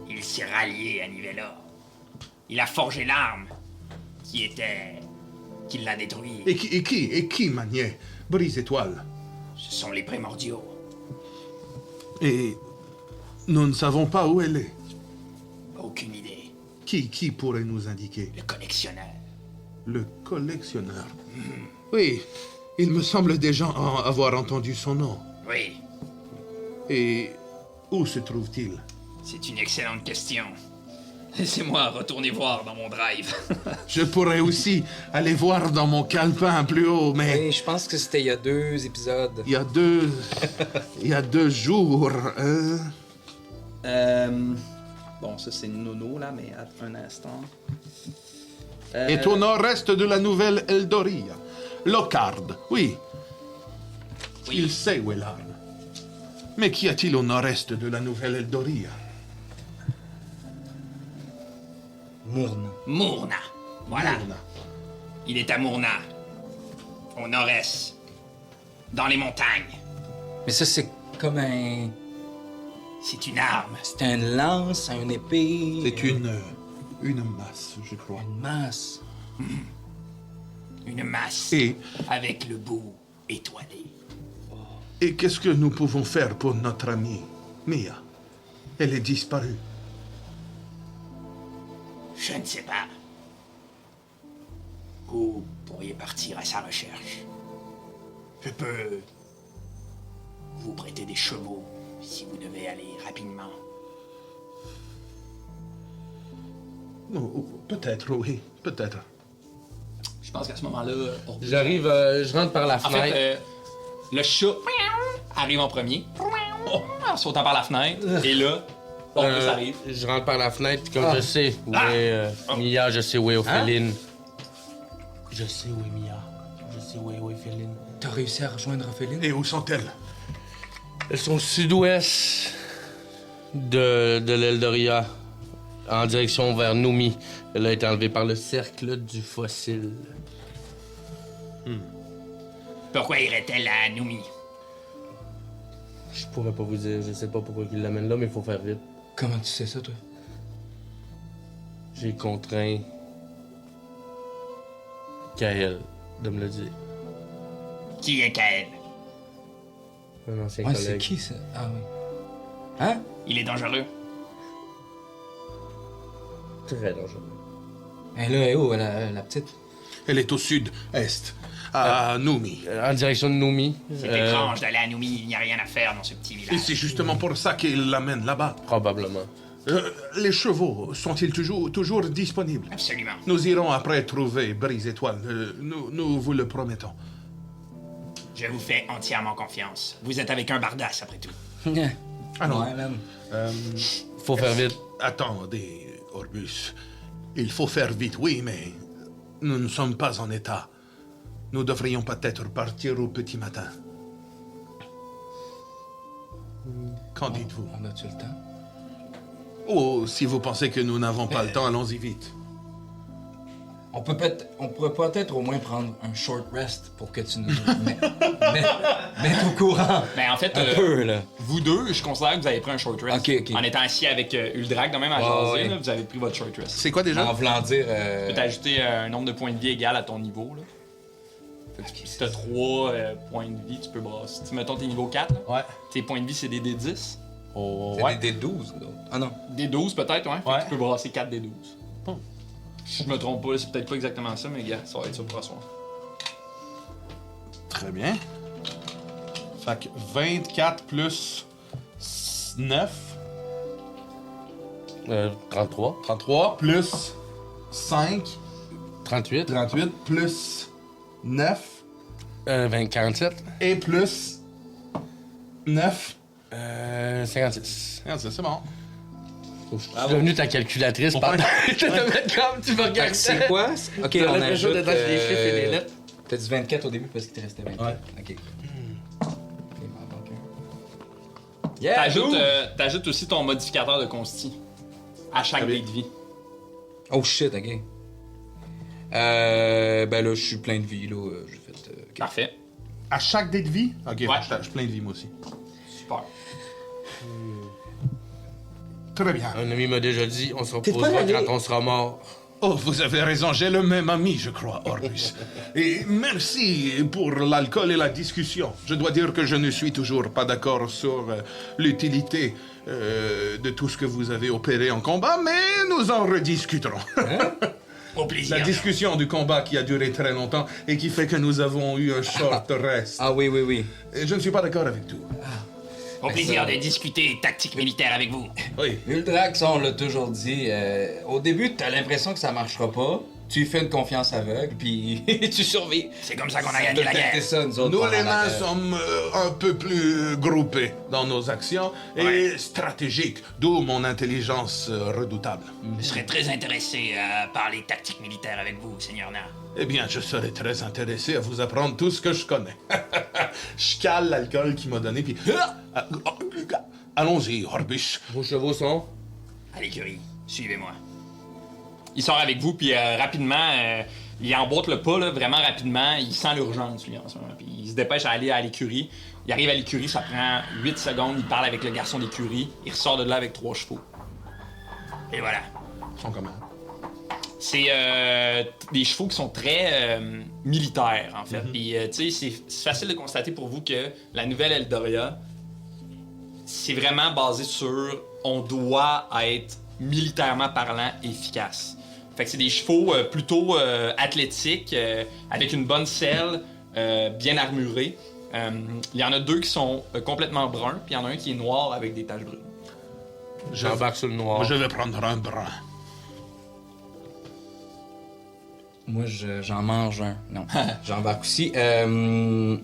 il s'est rallié à Nivelor. Il a forgé l'arme qui l'a détruit. Et qui maniait Brise-Étoile? Ce sont les primordiaux. Et nous ne savons pas où elle est. Aucune idée. Qui pourrait nous indiquer? Le collectionneur. Le collectionneur. Oui, il me semble déjà avoir entendu son nom. Oui, Et où se trouve-t-il? c'est une excellente question. Laissez-moi retourner voir dans mon drive. Je pourrais aussi aller voir dans mon calepin plus haut, mais Oui, je pense que c'était il y a 2 épisodes. il y a 2 jours. Bon, ça c'est Nono là, mais un instant. Est au nord-est de la nouvelle Eldoria. Locard, oui. Il sait où est l'arme. Mais qu'y a-t-il au nord-est de la nouvelle Eldoria? Mourne. Mourna. Voilà. Myrna. Il est à Mourna. Au nord-est. Dans les montagnes. Mais ça, c'est comme un... C'est une arme. C'est un lance, un épée... C'est une masse, je crois. Une masse. Une masse. Et Avec le bout étoilé. qu'est-ce que nous pouvons faire pour notre amie, Mia? Elle est disparue. Je ne sais pas. Vous pourriez partir à sa recherche. Je peux vous prêter des chevaux si vous devez aller rapidement. Oh, peut-être, oui, peut-être. Je pense qu'à ce moment-là, J'arrive, je rentre par la en fenêtre. fait, le chat arrive en premier, en sautant par la fenêtre, et là, Orbus arrive. Je rentre par la fenêtre, puis comme je sais où est Mia, je sais où est Ophéline. Je sais où est Mia. Je sais où est Ophéline. T'as réussi à rejoindre Ophéline? Et où sont-elles? Elles sont au sud-ouest de l'Eldoria, en direction vers Noumi. Elle a été enlevée par le cercle du fossile. Pourquoi irait-elle à Noumi? Je pourrais pas vous dire, je sais pas pourquoi ils l'amènent là, mais il faut faire vite. Comment tu sais ça, toi? J'ai contraint Kael de me le dire. Qui est Kael? Un ancien Ouais, collègue. c'est qui, ça? Ah oui. Hein? Il est dangereux. Très dangereux. Elle là, est où, la petite? Elle est au sud-est, à Noumi. En direction de Noumi. C'est étrange d'aller à Noumi, il n'y a rien à faire dans ce petit Et village. c'est justement pour ça qu'il l'amène là-bas. Probablement. Les chevaux sont-ils toujours disponibles? Absolument. Nous irons après trouver Brise Étoile. Nous vous le promettons. Je vous fais entièrement confiance. Vous êtes avec un bardasse, après tout. Alors, Ouais, man. Faut faire vite. attendez, Orbus. Il faut faire vite, oui, mais nous ne sommes pas en état. Nous devrions peut-être partir au petit matin. Qu'en dites-vous? On a-tu le temps? Oh, si vous pensez que nous n'avons pas le temps, allons-y vite. On pourrait peut-être au moins prendre un short rest pour que tu nous mettes au courant. Ben, en fait, Un peu, là. vous deux, je considère que vous avez pris un short rest. Ok, ok. En étant assis avec Uldrac, de même à Ouais, jaser, ouais. là, vous avez pris votre short rest. C'est quoi déjà? En voulant dire... Tu peux t'ajouter un nombre de points de vie égal à ton niveau. Là. Si t'as 3 points de vie, tu peux brasser. Si mettons t'es niveau 4, là, Ouais. tes points de vie c'est des D10. Oh, C'est des 12, d'autres. Ah non. Des 12 peut-être, ouais. Fait que Ouais. tu peux brasser 4 des 12. Oh. Si je me trompe pas, c'est peut-être pas exactement ça, mais gars, ça va être ça pour ce soir. Très bien. Fait que 24 plus 9, 33. 33, plus 5, 38. 38, plus 9, 47. et plus 9. 56. Regarde, c'est bon. Je suis devenu ta calculatrice pendant que je te mettre comme tu me regardes. Fait que c'est quoi? Ok, T'as on l'impression ajoute... d'être les chiffres et les lettres. T'as dit 24 au début parce qu'il te restait 24. Ouais. Ok. Il m'en manque un. Yeah! T'ajoutes aussi ton modificateur de consti à chaque dé de vie. Oh shit, ok. Ben là, je suis plein de vie, là. J'ai fait... ok. Parfait. À chaque dé de vie? Ok, Ouais. je suis plein de vie, moi aussi. Super. Très bien. Un ami m'a déjà dit, on se T'es pas reposera allé- quand on sera mort. Oh, vous avez raison, j'ai le même ami, je crois, Orbus. Et merci pour l'alcool et la discussion. Je dois dire que je ne suis toujours pas d'accord sur l'utilité de tout ce que vous avez opéré en combat, mais nous en rediscuterons. Au plaisir. La discussion du combat qui a duré très longtemps et qui fait que nous avons eu un short rest. Ah oui, oui, oui. Et je ne suis pas d'accord avec tout. Au plaisir ça- de discuter tactique militaire avec vous. Oui. Uldrax, ça, on l'a toujours dit. Au début, t'as l'impression que ça marchera pas. Tu fais une confiance aveugle, puis tu survis. C'est comme ça qu'on a gagné la C'est guerre. ça, nous autres. Nous, pendant les la nains, guerre. sommes un peu plus groupés dans nos actions et stratégiques, d'où mon intelligence redoutable. Je serais très intéressé à parler tactique militaire avec vous, Seigneur Na. Eh bien, je serais très intéressé à vous apprendre tout ce que je connais. Je cale l'alcool qu'il m'a donné, puis... Allons-y, Orbus. Vos chevaux sont? À l'écurie, suivez-moi. Il sort avec vous, puis rapidement, il emboîte le pas, là, vraiment rapidement. Il sent l'urgence, lui, en ce moment. Puis il se dépêche à aller à l'écurie. Il arrive à l'écurie, ça prend 8 secondes. Il parle avec le garçon d'écurie. Il ressort de là avec 3 chevaux. Et voilà. Ils sont comment? C'est des chevaux qui sont très militaires, en fait. Puis, tu sais, c'est facile de constater pour vous que la nouvelle Eldoria, c'est vraiment basé sur on doit être militairement parlant efficace. Fait que c'est des chevaux plutôt athlétiques, avec une bonne selle, bien armurés. Il y en a 2 qui sont complètement bruns, puis il y en a un qui est noir avec des taches brunes. J'embarque sur le noir. Je vais prendre un brun. Moi, j'en mange un. Non, j'embarque aussi. Mais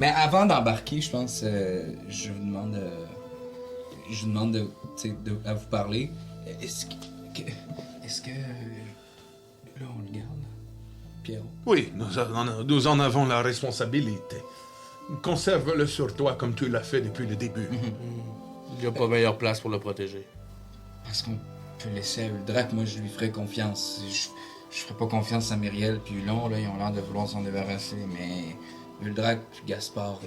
avant d'embarquer, je pense, je vous demande à vous parler. Est-ce que là, on le garde, Pierrot? Oui, nous en avons la responsabilité. Conserve-le sur toi comme tu l'as fait depuis le début. Il n'y a pas meilleure place pour le protéger. Parce qu'on peut laisser à Uldrac, moi je lui ferais confiance. Je ferais pas confiance à Myriel puis Hulon, là, ils ont l'air de vouloir s'en débarrasser, mais Uldrac puis Gaspard,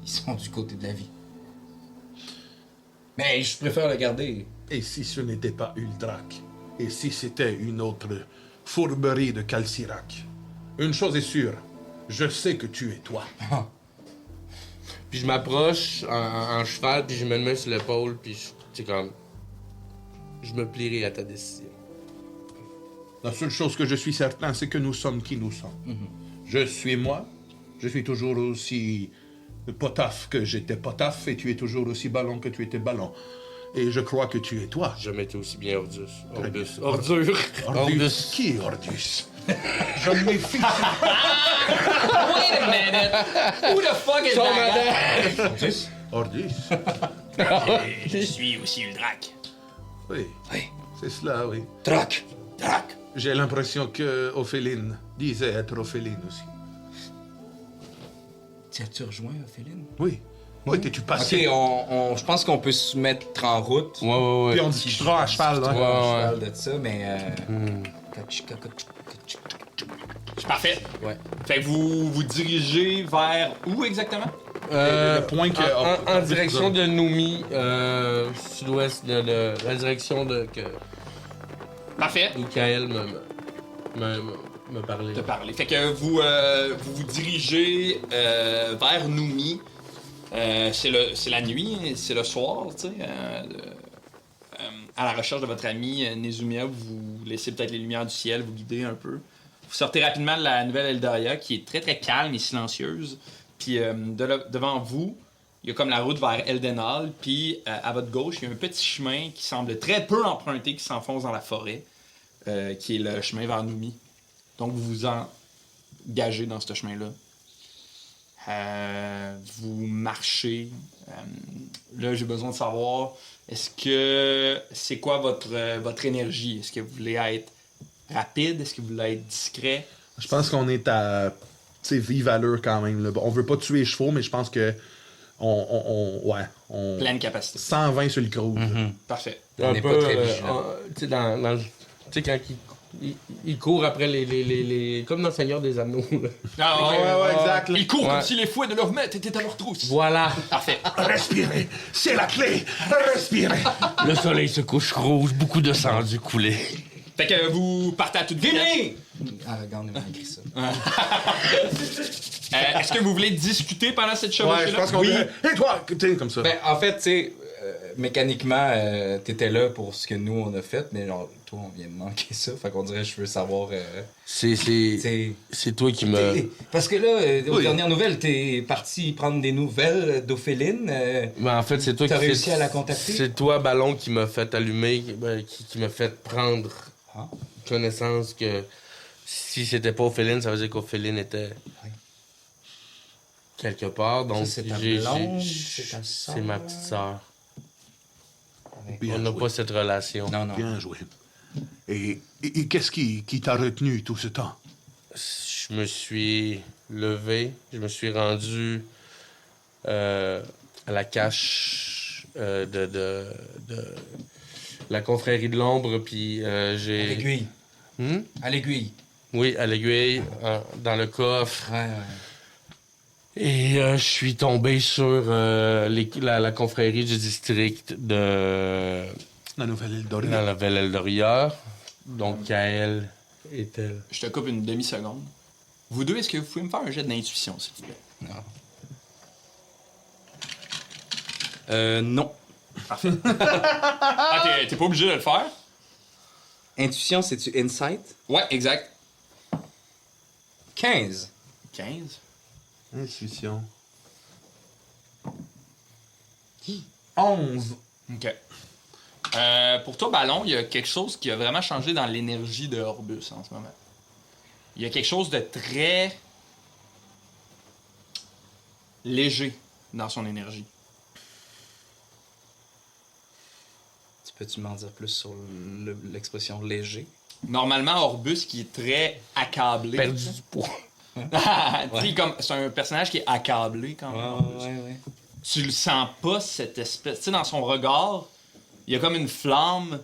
ils sont du côté de la vie. Mais je préfère le garder. Et si ce n'était pas Uldrac? Et si c'était une autre fourberie de Calcirac? Une chose est sûre, je sais que tu es toi. Puis je m'approche en cheval, puis je me mets sur l'épaule, puis c'est comme... Je me plierai à ta décision. La seule chose que je suis certain, c'est que nous sommes qui nous sommes. Je suis moi, je suis toujours aussi potaf que j'étais potaf, et tu es toujours aussi ballon que tu étais ballon. Et je crois que tu es toi. Je m'étais aussi bien Ordus. Très bien. Ordure. Ordus. Qui est Ordus? Je me méfie. Wait a minute! Who the fuck is that guy? Ordus? Je suis aussi Uldrac. Oui. Oui. C'est cela, oui. Drac! J'ai l'impression que Ophéline disait être Ophéline aussi. T'as-tu rejoint Ophéline? Oui. Oui, t'es-tu passé? Ok, je pense qu'on peut se mettre en route. Ouais. Puis on discutera à cheval, là. Je parle de ça, mais... Parfait. Ouais. Fait que vous dirigez vers où exactement? Le point que... En direction de Noumi, sud-ouest de la direction que Parfait. Michael me parlait. De parler. Fait que vous vous dirigez vers Noumi. C'est la nuit, c'est le soir, tu sais. À la recherche de votre ami Nezumia, vous laissez peut-être les lumières du ciel vous guider un peu. Vous sortez rapidement de la nouvelle Eldoria, qui est très très calme et silencieuse. Puis devant vous, il y a comme la route vers Eldenhall. Puis à votre gauche, il y a un petit chemin qui semble très peu emprunté, qui s'enfonce dans la forêt, qui est le chemin vers Noumi. Donc vous vous engagez dans ce chemin-là. Vous marchez. Là, j'ai besoin de savoir, est-ce que c'est quoi votre énergie? Est-ce que vous voulez être rapide? Est-ce que vous voulez être discret? Je pense qu'on est à, tu sais, vive allure quand même. Là. On veut pas tuer les chevaux, mais je pense que on Pleine capacité. 120 sur le cruise. Parfait. On n'est pas très vigilant. Tu sais, tu sais, quand il court après les... Comme dans le Seigneur des Anneaux. Là. Ah, ouais, exact. là. Ils courent Ouais. comme si les fouets de leur maître étaient à leur trousse. Voilà. Parfait. Respirez, c'est la clé. Respirez. Le soleil se couche rouge, beaucoup de sang a dû couler. Fait que vous partez à toute vitesse. Aragorn m'a écrit ça. Est-ce que vous voulez discuter pendant cette chevauchée-là? Ouais, je pense qu'on Oui. Et toi, tu sais, comme ça. Ben, en fait, tu sais, mécaniquement, t'étais là pour ce que nous, on a fait, mais genre, toi, on vient de manquer ça. Fait qu'on dirait, je veux savoir... C'est toi qui me... Parce que là, aux Oui. dernières nouvelles, t'es parti prendre des nouvelles d'Ophéline. Ben, en fait, c'est toi T'as qui... réussi à la contacter? C'est toi, Ballon, qui m'a fait allumer, qui m'a fait prendre connaissance que si c'était pas Ophéline, ça veut dire qu'Ophéline était quelque part. Donc, Ça, c'est ta blonde, c'est ta sœur? C'est ma petite sœur. Bien On n'a joué. pas cette relation. Non, non. Bien joué. Et qu'est-ce qui t'a retenu tout ce temps? Je me suis levé, je me suis rendu à la cache de la confrérie de l'ombre, puis À j'ai... l'aiguille. Hmm? À l'aiguille. Oui, à l'aiguille, dans le coffre. Ouais. Et je suis tombé sur la confrérie du district de La nouvelle Eldoria. la Nouvelle Eldoria. Donc, Kael est-elle... Je te coupe une demi-seconde. Vous deux, est-ce que vous pouvez me faire un jet d'intuition, s'il vous plaît? Non. Ah, t'es pas obligé de le faire? Intuition, c'est-tu insight? Ouais, exact. 15. 15. Intuition. 11. OK. Pour toi, Ballon, il y a quelque chose qui a vraiment changé dans l'énergie de Orbus en ce moment. Il y a quelque chose de très léger dans son énergie. Peux-tu m'en dire plus sur l'expression léger? Normalement, Orbus qui est très accablé. Perdu du poids. C'est un personnage qui est accablé quand même. Ouais. Tu le sens pas, cette espèce... Tu sais, dans son regard, il y a comme une flamme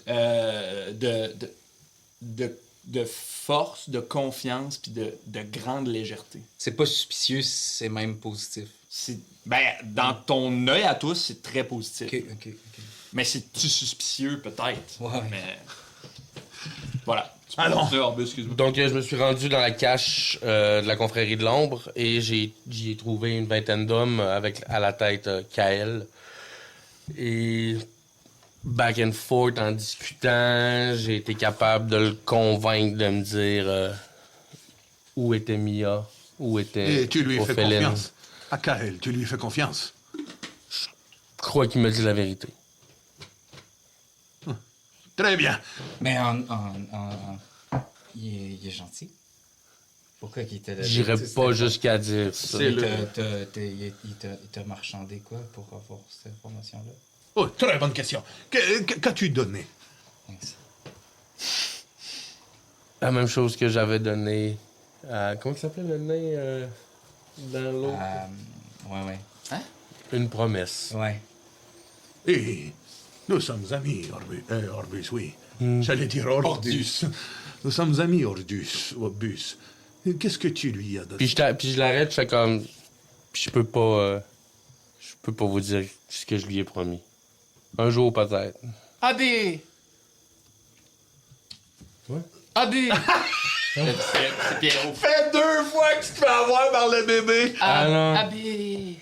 de force, de confiance, puis de grande légèreté. C'est pas suspicieux, c'est même positif. Dans ton œil à tous, c'est très positif. Ok. Mais c'est-tu suspicieux, peut-être? Ouais. Mais... Voilà. Tu peux Allons. continuer, Orbus, excuse-moi. Donc, je me suis rendu dans la cache de la confrérie de l'ombre et j'y ai trouvé une vingtaine d'hommes avec à la tête Kael. Et back and forth en discutant, j'ai été capable de le convaincre de me dire où était Mia, où était Et tu lui fais Ophéline. confiance. À Kael, tu lui fais confiance. Je crois qu'il me dit la vérité. Très bien. Mais il est gentil. Pourquoi il était là? J'irais pas jusqu'à dire ça. C'est Il t'a marchandé quoi pour avoir cette information-là? Oh, très bonne question. Qu'as-tu donné? Thanks. La même chose que j'avais donné à... Comment il s'appelait le nain dans l'autre? Ouais. Une promesse. Ouais. Et nous sommes amis, Orbus, oui. J'allais dire Ordus. Nous sommes amis, Orbus. Qu'est-ce que tu lui as donné? Puis je l'arrête, je fais comme... Puis je peux pas vous dire ce que je lui ai promis. Un jour, peut-être. Abby! Ouais. Abby! C'est Pierrot. Fait 2 fois que tu te fais avoir par le bébé. non. Abby!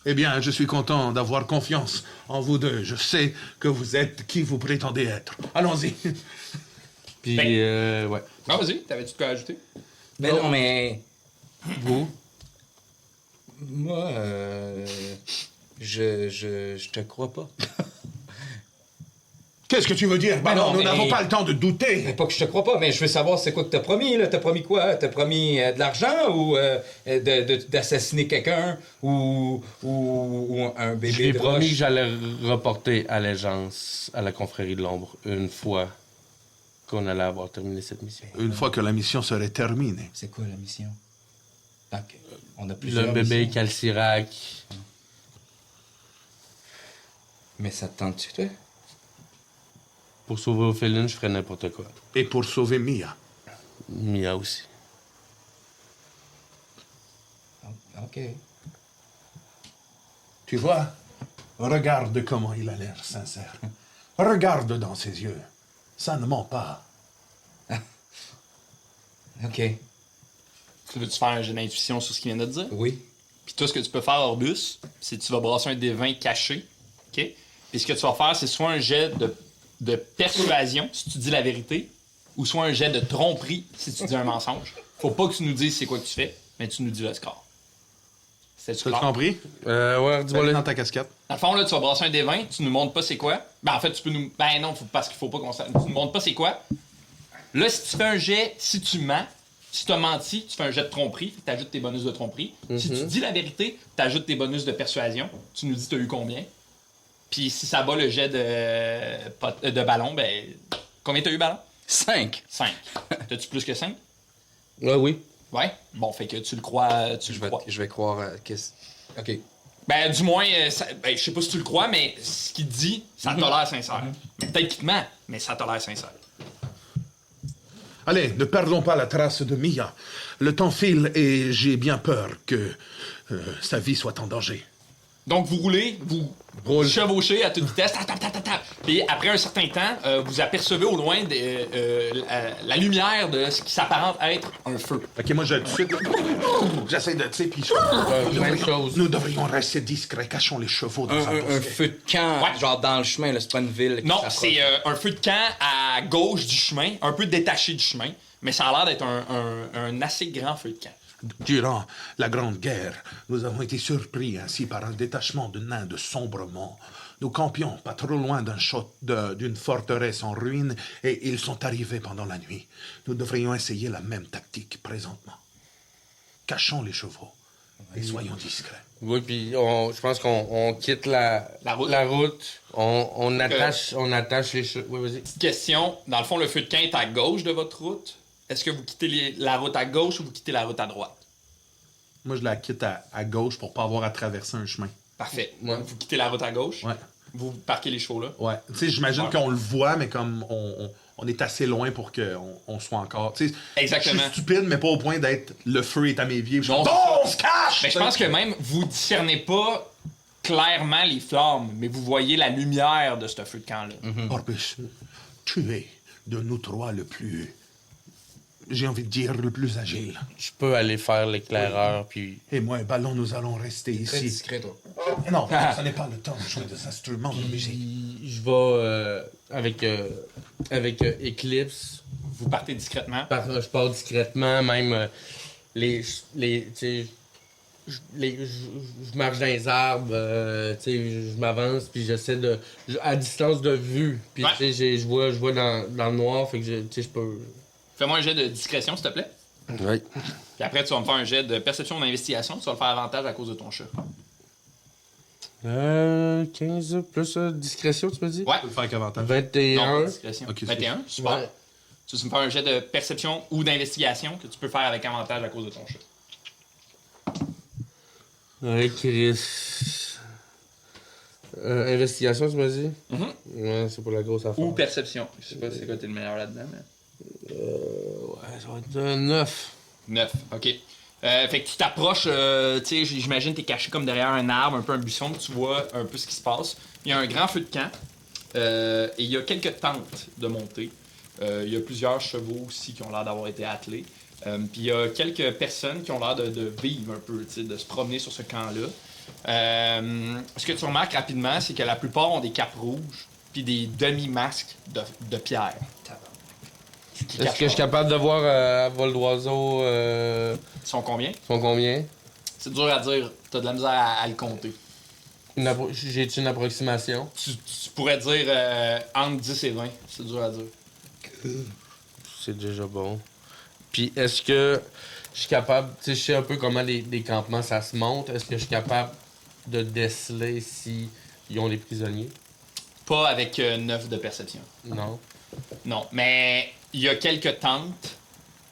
Eh bien, je suis content d'avoir confiance en vous deux. Je sais que vous êtes qui vous prétendez être. Allons-y. Puis, ouais. Ah, vas-y, t'avais-tu de quoi ajouter? Mais non, mais... Vous? Moi, je te crois pas. Qu'est-ce que tu veux dire? Bah non, nous mais- n'avons pas le temps de Mais douter. pas que je te crois pas, mais je veux savoir c'est quoi que t'as promis, là. T'as promis quoi? T'as promis de l'argent ou d'assassiner quelqu'un ou un bébé Je lui ai de promis roche? que j'allais reporter allégeance à la confrérie de l'ombre une fois qu'on allait avoir terminé cette mission. Une fois que la mission serait terminée. C'est quoi la mission? Donc, on a plusieurs Le bébé missions. Calcirac. Mais ça te tente-tu, toi? Pour sauver Ophéline, je ferais n'importe quoi. Et pour sauver Mia. Mia aussi. OK. Tu vois? Regarde comment il a l'air sincère. Regarde dans ses yeux. Ça ne ment pas. OK. Tu veux-tu faire un jeu d'intuition sur ce qu'il vient de te dire? Oui. Puis toi, ce que tu peux faire, Orbus, c'est que tu vas brasser un des 20 caché. OK? Puis ce que tu vas faire, c'est soit un jet de persuasion, si tu dis la vérité, ou soit un jet de tromperie, si tu dis un mensonge. Faut pas que tu nous dises c'est quoi que tu fais, mais tu nous dis le score. C'est-tu Tu as clair? compris? Ouais, dis-moi Dans le. ta casquette. Dans le fond, là, tu vas brasser un des 20, tu nous montres pas c'est quoi. Ben, en fait, tu peux nous... Ben non, parce qu'il faut pas qu'on... Tu nous montres pas c'est quoi. Là, si tu fais un jet, si tu mens, si tu as menti, tu fais un jet de tromperie, tu ajoutes tes bonus de tromperie. Si tu dis la vérité, tu ajoutes tes bonus de persuasion. Tu nous dis tu as eu combien. Puis si ça bat le jet de ballon, ben... Combien t'as eu, ballon? 5. 5. T'as-tu plus que 5? Ouais, oui. Ouais. Bon, fait que tu le crois. Je vais croire... OK. Ben, du moins, je sais pas si tu le crois, mais ce qu'il te dit, ça t'a l'air sincère. Mais peut-être qu'il te ment, mais ça t'a l'air sincère. Allez, ne perdons pas la trace de Mia. Le temps file et j'ai bien peur que sa vie soit en danger. Donc, vous roulez, vous chevauchez à toute vitesse, puis après un certain temps, vous apercevez au loin la lumière de ce qui s'apparente être un feu. Ok, moi, tout de suite, j'essaie de... Tu sais, puis... Même chose. Nous devrions rester discrets. Cachons les chevaux dans un Un bosquet. feu de camp, Ouais. genre dans le chemin, là, c'est pas une ville. qui Non, s'approche. c'est un feu de camp à gauche du chemin, un peu détaché du chemin, mais ça a l'air d'être un assez grand feu de camp. Durant la Grande Guerre, nous avons été surpris ainsi par un détachement de nains de sombrement. Nous campions pas trop loin d'une forteresse en ruine et ils sont arrivés pendant la nuit. Nous devrions essayer la même tactique présentement. Cachons les chevaux et soyons discrets. Oui, puis je pense qu'on quitte la route. On attache les chevaux. Oui, vas-y. Petite question. Dans le fond, le feu de camp est à gauche de votre route. Est-ce que vous quittez la route à gauche ou vous quittez la route à droite? Moi, je la quitte à gauche pour pas avoir à traverser un chemin. Parfait. Ouais. Vous quittez la route à gauche. Ouais. Vous parquez les chevaux là. Ouais. Tu sais, j'imagine Ouais. qu'on le voit, mais comme on est assez loin pour qu'on soit encore. Tu sais, Exactement. je suis stupide, mais pas au point d'être le feu est à mes pieds. Non, Bon, c'est on se cache! Mais je pense que même vous discernez pas clairement les flammes, mais vous voyez la lumière de ce feu de camp-là. Orbus, tu es de nous trois le plus. J'ai envie de dire le plus agile. Je peux aller faire l'éclaireur, puis... Et moi et Ballon, nous allons rester Très ici. discret, toi. Non, ce n'est pas le temps de jouer des instruments de musique. Je vais avec Eclipse. Vous partez discrètement. Je pars discrètement, même tu sais, je marche dans les arbres, tu sais, je m'avance, puis j'essaie à distance de vue, puis Ouais. tu sais, je vois dans le noir, fait que tu sais, je peux... Fais-moi un jet de discrétion, s'il te plaît. Oui. Puis après, tu vas me faire un jet de perception d'investigation. Tu vas le faire avantage à cause de ton chat. 15 plus discrétion, tu me dis? Ouais. Je peux le faire qu'avantage. 21. Non, pas discrétion. Ok, 21, super. Ouais. Tu vas me faire un jet de perception ou d'investigation que tu peux faire avec avantage à cause de ton chat. Ouais, Chris. Investigation, tu m'as dit? Mhm. Ouais, c'est pour la grosse affaire. Ou perception. Je sais pas c'est quoi t'es le meilleur là-dedans, mais... Ouais, ça va être 9. 9, ok. Fait que tu t'approches, tu sais, j'imagine t'es caché comme derrière un arbre, un peu un buisson, tu vois un peu ce qui se passe. Il y a un grand feu de camp, et il y a quelques tentes de montée. Il y a plusieurs chevaux aussi qui ont l'air d'avoir été attelés. Puis il y a quelques personnes qui ont l'air de vivre un peu, tu sais, de se promener sur ce camp-là. Ce que tu remarques rapidement, c'est que la plupart ont des capes rouges, puis des demi-masques de pierre. Est-ce que je suis capable de voir à vol d'oiseau Ils sont combien? ils sont combien? C'est dur à dire, t'as de la misère à le compter. J'ai-tu une approximation? Tu pourrais dire entre 10 et 20, c'est dur à dire. C'est déjà bon. Puis est-ce que je suis capable, tu sais, je sais un peu comment les campements ça se monte, est-ce que je suis capable de déceler si ils ont les prisonniers? Pas avec 9 de perception. Non. Non, mais il y a quelques tentes.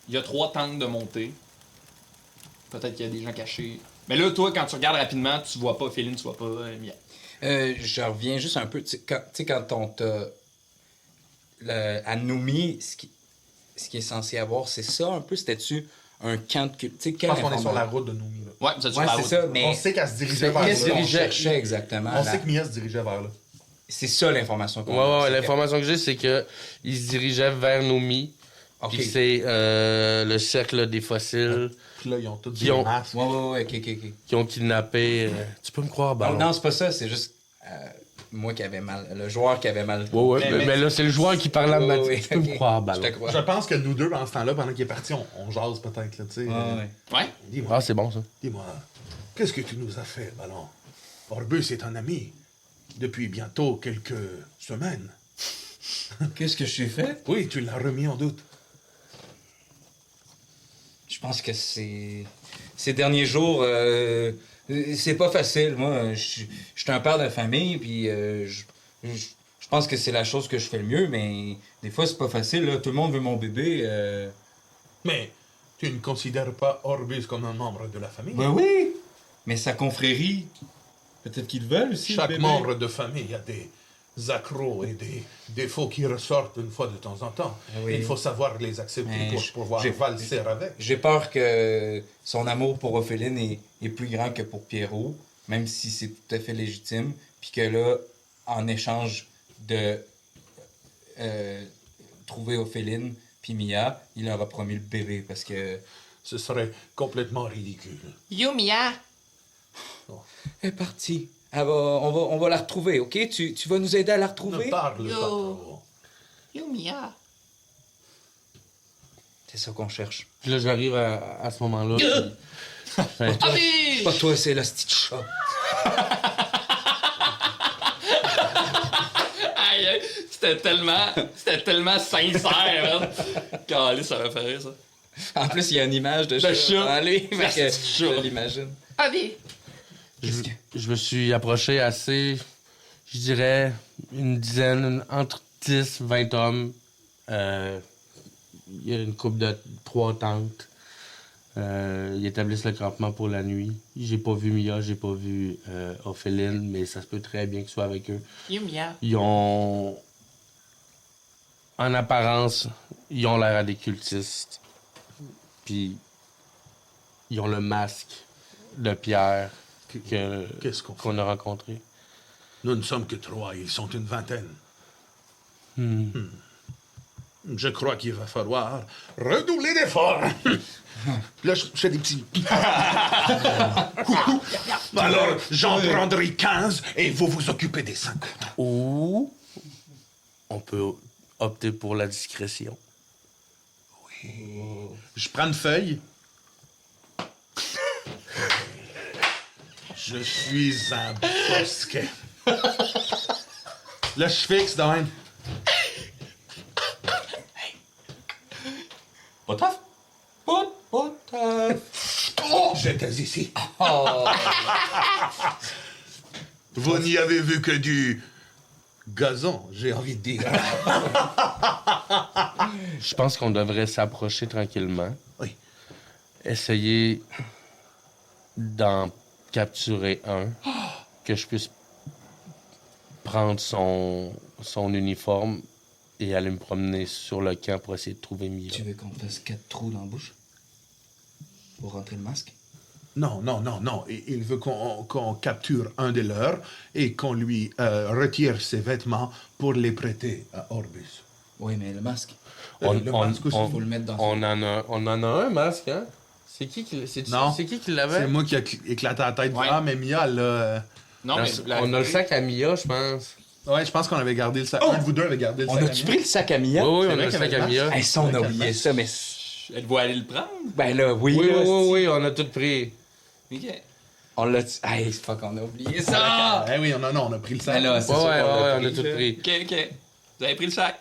Il y a 3 tentes de montée. Peut-être qu'il y a des gens cachés. Mais là, toi, quand tu regardes rapidement, tu vois pas Féline, tu vois pas Mia. Je reviens juste un peu. Tu sais, quand on t'a. À Noumi, ce qui est censé avoir, c'est ça un peu? C'était-tu un camp de culte? Je pense qu'on est sur la route de Noumi. Là. Ouais, vous êtes sur Ouais, la c'est route. ça, mais. On sait qu'elle se dirigeait vers Qu'est-ce qu'on là. cherchait exactement? On sait que Mia se dirigeait vers là. C'est ça l'information qu'on Ouais, a. l'information que j'ai, c'est que ils se dirigeaient vers Nomi. Ok. Puis c'est le cercle des fossiles Puis là, ils ont tous Qui des ont- masques. Ouais, ok. qui ont kidnappé. Tu peux me croire, Ballon? Non, c'est pas ça, c'est juste moi qui avais mal. Le joueur qui avait mal. Ouais, mais là, c'est le joueur qui parle à Ouais, ma ouais, Tu peux me ok. croire, Je Ballon? te crois. Je pense que nous deux, pendant ce temps-là, pendant qu'il est parti, on jase peut-être, là, tu sais. Ouais. Ouais? Dis-moi, Ah, c'est bon, ça. dis-moi, qu'est-ce que tu nous as fait, Ballon? Orbus est un ami. Depuis bientôt quelques semaines. Qu'est-ce que je suis fait? Oui, tu l'as remis en doute. Je pense que ces derniers jours, c'est pas facile. Moi, je suis un père de famille, puis je pense que c'est la chose que je fais le mieux, mais des fois, c'est pas facile. Là. Tout le monde veut mon bébé. Mais tu ne considères pas Orbus comme un membre de la famille? Ben oui! Mais sa confrérie, peut-être qu'ils le veulent aussi. le Chaque bébé. membre de famille a des accros et des défauts qui ressortent une fois de temps en temps. Oui. Il faut savoir les accepter Mais pour pouvoir j'ai- valser avec. J'ai peur que son amour pour Ophéline est plus grand que pour Pierrot, même si c'est tout à fait légitime, puis que là, en échange de trouver Ophéline puis Mia, il leur a promis le bébé, parce que... Ce serait complètement ridicule. Yumia! Elle est partie. On va la retrouver, OK? Tu vas nous aider à la retrouver? Ne parle pas Yo. trop. Yumia! C'est ça qu'on cherche. Puis là, j'arrive à ce moment-là. Pas toi, c'est la petite chat. Aïe, aïe, c'était tellement sincère, man. Calé, ça m'a fait rire, ça. En plus, il y a une image de chat en lui, fait La que petite chat. je l'imagine. Allez! Je me suis approché assez, je dirais, une dizaine, entre 10, 20 hommes. Il y a une couple de 3 tentes. Ils établissent le campement pour la nuit. J'ai pas vu Mia, j'ai pas vu Ophéline, mais ça se peut très bien que ce soit avec eux. Ils ont... En apparence, ils ont l'air à des cultistes. Puis, ils ont le masque de pierre Qu'est-ce qu'on fait? qu'on a rencontré. Nous ne sommes que 3, ils sont une vingtaine. Je crois qu'il va falloir redoubler d'efforts. Là, je fais des petits... Alors, j'en prendrai 15 et vous vous occupez des 50. Ou on peut opter pour la discrétion. Je prends une feuille. Je suis un bosquet. Là, je fixe dans même. Pas tough? Pas tough. Oh, j'étais ici. Vous n'y avez vu que du gazon, j'ai envie de dire. Je pense qu'on devrait s'approcher tranquillement. Oui. Essayer d'en capturer un, que je puisse prendre son uniforme et aller me promener sur le camp pour essayer de trouver Mia. Tu veux qu'on te fasse 4 trous dans la bouche? Pour rentrer le masque? Non. Il veut qu'on capture un des leurs et qu'on lui retire ses vêtements pour les prêter à Orbus. Oui, mais le masque. Le masque aussi. Faut le mettre dans on en a un masque, hein? C'est qui qui Non. C'est qui l'avait? C'est moi qui a éclaté la tête. Ouais. Ah, mais Mia, là... Non, mais On a le sac à Mia, je pense. Ouais, je pense qu'on avait gardé le sac. Un de vous deux avait gardé le On sac. a-tu pris le sac à Mia? Oui, C'est on vrai a le qu'il y sac avait à le Mia. Hey, ça, on a Sac à oublié masque. ça, mais... êtes-vous allé le prendre? Ben là, oui, Oui, là, oui, on a tout pris. Ok. On l'a... Hey, fuck, on a oublié ça! Eh oui, on a pris le sac. Ben là, c'est Ouais, sûr ouais, qu'on l'a on a pris. tout pris. Ok. Vous avez pris le sac?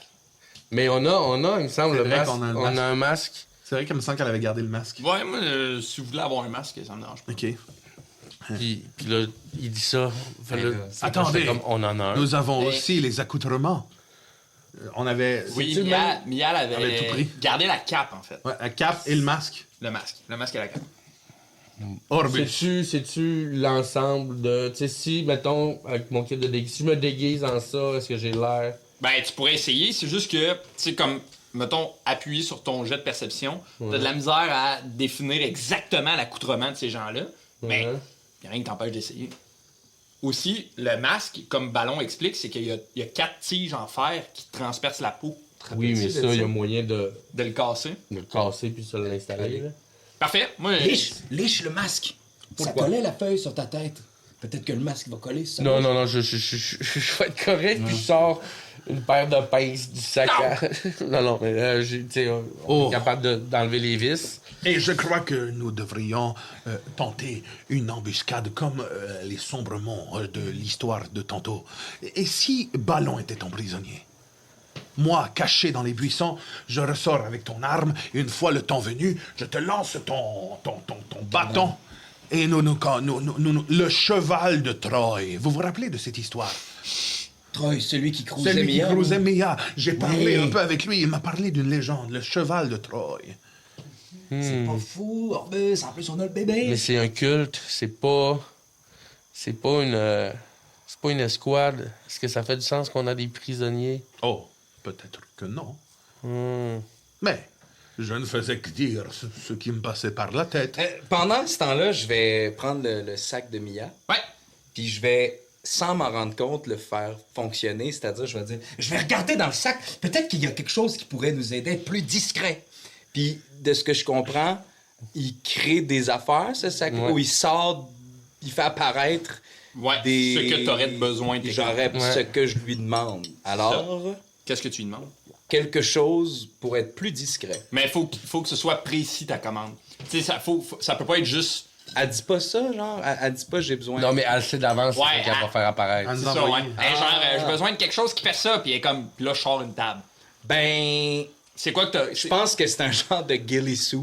Mais on a, il me semble, C'est le vrai masque. qu'on a le On masque. a un masque. C'est vrai qu'elle me semble qu'elle avait gardé le masque. Ouais, moi, si vous voulez avoir un masque, ça me dérange pas. OK. Puis là, il dit ça. Fait Ben là, là, c'est- Attendez. j'étais comme, on en a un. Nous avons Mais- aussi les accoutrements. On avait... Oui, c'est-tu Mia même- avait avait tout pris. gardé la cape, en fait. Ouais, la cape et le masque. Le masque et la cape. Orbus. C'est-tu l'ensemble de. Tu sais, si, mettons, avec mon kit de déguise, si je me déguise en ça, est-ce que j'ai l'air. Ben, tu pourrais essayer, c'est juste que, tu sais, comme, mettons, appuyer sur ton jet de perception, t'as de la misère à définir exactement l'accoutrement de ces gens-là, mais Ouais. y a rien qui t'empêche d'essayer. Aussi, le masque, comme Ballon explique, c'est qu'il y a 4 tiges en fer qui transpercent la peau. Te Oui, mais rappelles-tu ça, de il y a moyen de le casser. le casser puis de l'installer. là. Parfait. Moi, Liche le masque. Ça collait la feuille sur ta tête. Peut-être que le masque va coller sur ça. Non, je vais être correct, puis je sors une paire de pinces du sac à... non, mais tu sais, on est capable d'enlever les vis. Et je crois que nous devrions tenter une embuscade comme les sombres monts de l'histoire de tantôt. Et si Ballon était ton prisonnier? Moi, caché dans les buissons, je ressors avec ton arme, et une fois le temps venu, je te lance ton bâton, et nous, le cheval de Troie. Vous vous rappelez de cette histoire? Troy, celui qui cruisait Celui qui Mia. cruisait Mia. J'ai parlé Oui. un peu avec lui, il m'a parlé d'une légende, le cheval de Troie. C'est pas fou, Orbus. En plus, on a le bébé. Mais c'est un culte, c'est pas une escouade. Est-ce que ça fait du sens qu'on a des prisonniers? Oh, peut-être que non. Hmm. Mais je ne faisais que dire ce qui me passait par la tête. Pendant ce temps-là, je vais prendre le sac de Mia. ouais. Puis je vais, sans m'en rendre compte, le faire fonctionner. C'est-à-dire, je vais dire, je vais regarder dans le sac. Peut-être qu'il y a quelque chose qui pourrait nous aider à être plus discret. Puis, de ce que je comprends, il crée des affaires, ce sac Ouais. où il sort, il fait apparaître Ouais, des... ce que t'aurais besoin. J'aurais Ouais. ce que je lui demande. Alors, Qu'est-ce que tu lui demandes? quelque chose pour être plus discret. Mais faut que ce soit précis, ta commande. Tu sais, ça peut pas être juste... Elle dit pas ça, genre? Elle dit pas j'ai besoin... Non, mais elle sait d'avance Ouais, qu'elle va faire apparaître. Elle C'est nous ça, envoie. ouais. Genre, j'ai besoin de quelque chose qui fait ça, puis elle est comme... Puis là, je sors une table. Ben... C'est quoi que t'as... Je pense que c'est un genre de ghillie suit.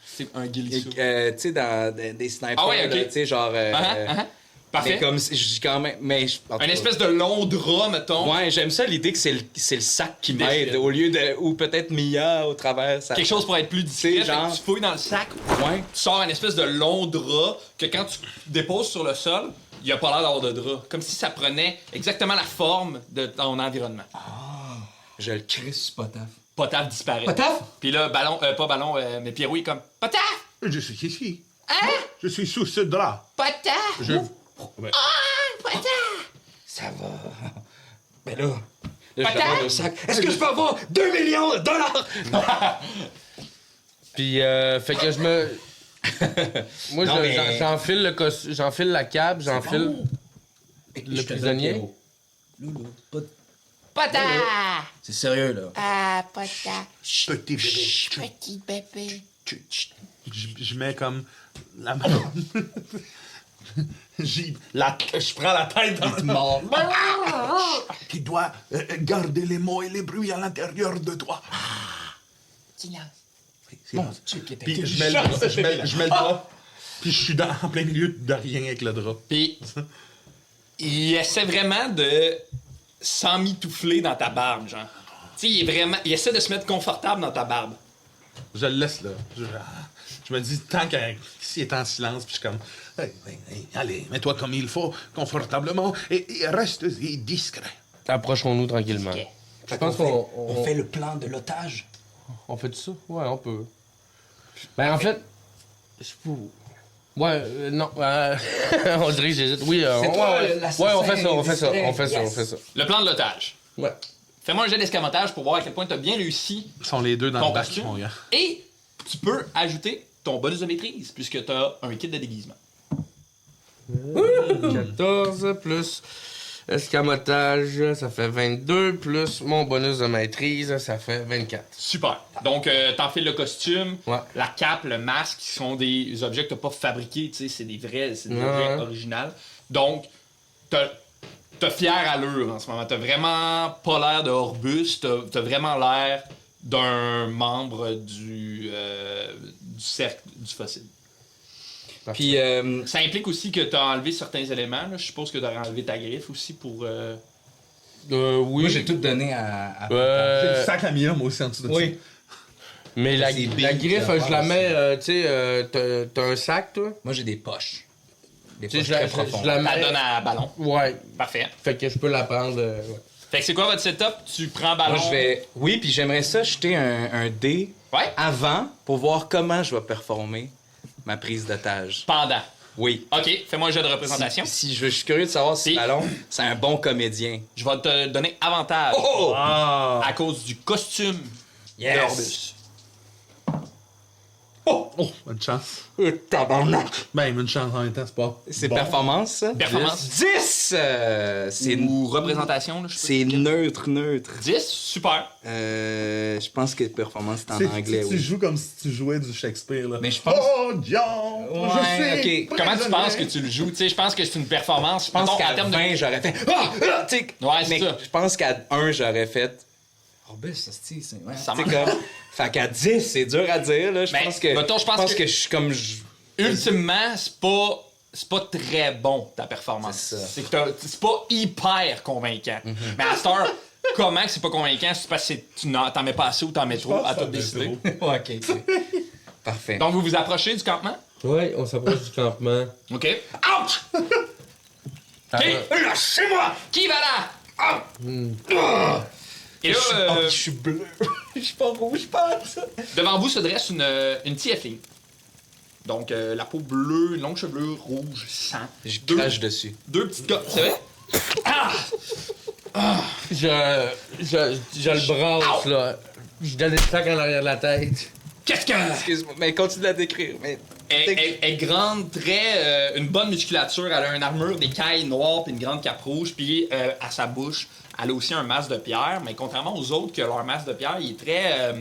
C'est un ghillie suit. Tu sais, dans des snipers, Ah ouais, ok. là, tu sais, genre... Parfait. Mais comme... Je dis quand même... Mais, en tout Une cas, espèce de long drap, mettons. Ouais, j'aime ça l'idée que c'est le sac qui m'aide défile. au lieu de... Ou peut-être Mia au travers. Ça... Quelque chose pour être plus discret. C'est genre- Fait que tu fouilles dans le sac, Ouais. tu sors une espèce de long drap que quand tu déposes sur le sol, il n'y a pas l'air d'avoir de drap. Comme si ça prenait exactement la forme de ton environnement. Je le crisse. Potaf. Potaf disparaît. Potaf? Puis là, pas ballon, mais Pierrot il est comme Potaf! Je suis ici. Hein? Je suis sous ce drap. Potaf! Je... Ouais. Potaf! Ça va. Mais là je Potaf? demande au sac. Est-ce que je peux avoir 2 millions de dollars? Puis, fait que je me. Moi, Non, mais- j'enfile le j'enfile la cape, j'enfile le prisonnier. Loulou, pas... Potaf! C'est sérieux, là. Ah, Potaf! Petit bébé. Petit bébé. Je mets comme la main. Je prends la tête dans Tu dois garder les mots et les bruits à l'intérieur de toi. Silence. Bon, puis je mets le drap. Puis je suis en plein milieu de rien avec le drap. Puis, il essaie vraiment de s'emmitoufler dans ta barbe, genre. Tu sais, il essaie de se mettre confortable dans ta barbe. Je le laisse là. Je me dis, tant qu'il est en silence, puis je suis comme, hey, allez, mets-toi comme il faut, confortablement, et reste-y discret. Approchons-nous tranquillement. Je pense qu'on On fait le plan de l'otage. on fait ça? Ouais, on peut. Ben, en fait, ouais, non, on dirait que j'hésite. Oui, toi, ouais, l'assassin on fait ça, on fait ça, discret. on fait ça, on Yes. fait ça. Le plan de l'otage. Ouais. Fais-moi un jet d'escamotage pour voir à quel point tu as bien réussi Ils sont les deux dans ton le bac, costume. mon gars. Et tu peux ajouter ton bonus de maîtrise, puisque tu as un kit de déguisement. 14 plus escamotage, ça fait 22, plus mon bonus de maîtrise, ça fait 24. Super. Donc, t'enfiles le costume, Ouais. la cape, le masque, qui sont des objets que t'as pas fabriqués, tu sais, c'est des vrais Ouais. objets originaux. Donc, t'as fière allure en ce moment. T'as vraiment pas l'air de Orbus, t'as vraiment l'air d'un membre du cercle du fossile. Puis, Ça implique aussi que t'as enlevé certains éléments. Là. Je suppose que t'aurais enlevé ta griffe aussi pour... Oui. Moi, j'ai tout donné à... J'ai le sac à Mia, moi aussi, en dessous de oui. Mais la C'est big, griffe, la je la face. mets, tu sais, t'as un sac, toi? Moi, j'ai des poches. Des Tu sais, poches je la, très je profondes. la Ça mets. donne à ballon. Ouais. Parfait. Fait que je peux la prendre. Ouais. Fait que c'est quoi votre setup? Tu prends ballon... Moi, je vais... Oui, puis j'aimerais ça jeter un dé Ouais? avant pour voir comment je vais performer ma prise d'otage. Pendant. Oui. OK, fais-moi un jeu de représentation. Je suis curieux de savoir si Si. Ballon, c'est un bon comédien. Je vais te donner avantage Oh! à cause du costume de Yes! Orbus. Oh, bonne chance. Tabarnak! Ben, une chance en même temps, c'est pas. C'est bon. performance, ça? Performance. 10! C'est Ou représentation, là, je sais pas. c'est neutre. 10, super. Je pense que performance, c'est en C'est- anglais, tu oui. joues comme si tu jouais du Shakespeare, là. Mais je pense- Oh, John! Ouais, je suis ok. Comment tu penses que prisonnier. tu le joues? Tu sais, je pense que c'est une performance. Je pense Mettons, qu'à en termes 20, j'aurais fait... Ah! Ah! Tu sais, Ouais, c'est mais ça. je pense qu'à 1, j'aurais fait... Orbus, ça se tire, c'est... Ouais. Ça Tu sais, marche. comme... Fait qu'à 10, c'est dur à dire, là. Je Mais, pense que... mettons, je pense que- je suis comme... Ultimement, c'est pas très bon, ta performance. C'est ça. C'est que c'est pas hyper convaincant. Mais à cette heure, comment que c'est pas convaincant? C'est parce que t'en mets pas assez ou t'en mets trop, pense à que toi ça de décider. Ouais, OK. Parfait. Donc, vous vous approchez du campement? Ouais, on s'approche du campement. OK. Ouch! OK, lâchez-moi! Qui va là? Et là, je suis bleu. Je suis pas rouge, pas ça. devant vous se dresse une tiefling. Donc, la peau bleue, une longue chevelure rouge, sang. Je Deux- crache dessus. Deux petites gars. C'est vrai? Je le brasse, là. Je donne des claques en arrière de la tête. Qu'est-ce que. Excuse-moi, mais continue à décrire. Mais... Elle est grande, très. Une bonne musculature. Elle a une armure d'écailles noires puis une grande cape rouge. Puis à sa bouche, elle a aussi un masque de pierre. Mais contrairement aux autres, que leur masque de pierre, il est très.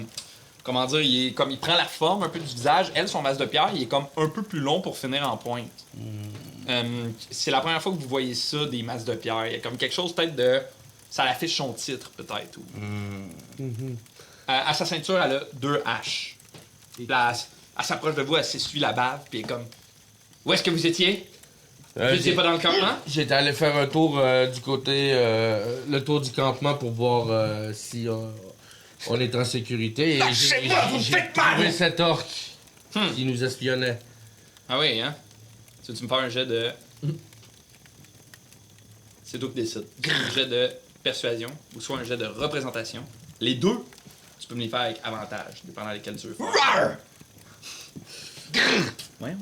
Comment dire, il prend la forme un peu du visage. Elle, son masque de pierre, il est comme un peu plus long pour finir en pointe. C'est la première fois que vous voyez ça, des masques de pierre. Il y a comme quelque chose peut-être de... Ça affiche son titre, peut-être. À sa ceinture, elle a 2 haches. Puis là, elle s'approche de vous, elle s'essuie la bave, puis elle est comme... Où est-ce que vous étiez? Vous étiez pas dans le campement? J'étais allé faire un tour du côté... le tour du campement pour voir si on est en sécurité. Lâchez-moi, vous me faites mal! J'ai trouvé cet orc qui nous espionnait. Ah oui, hein? Tu veux-tu me faire un jet de... C'est toi qui décides. Un jet de persuasion ou soit un jet de représentation. Les deux, tu peux me les faire avec avantage, dépendant lesquels tu veux faire. Ouais,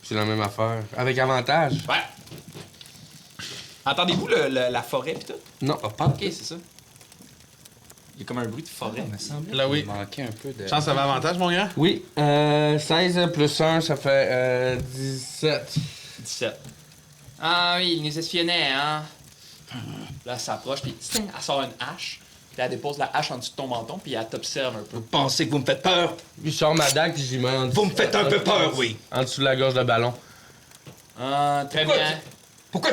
C'est la même affaire. Avec avantage. ouais. Entendez-vous la forêt pis tout? Non. Ok, c'est ça. Il y a comme un bruit de forêt. Il me semblait Là, oui. qu'il manquait un peu de... Chance, ça avait avantage, mon gars? Oui, 16 plus 1, ça fait 17. 17. Ah oui, il nous espionnait, hein? Là, elle s'approche, puis elle sort une hache. Puis elle dépose la hache en dessous de ton menton, puis elle t'observe un peu. Vous pensez que vous me faites peur? Puis je sors ma dague, puis j'y mets en dessous. Vous me faites un peu peur, oui. En dessous de la gorge de ballon. Ah, très Pourquoi bien. Pourquoi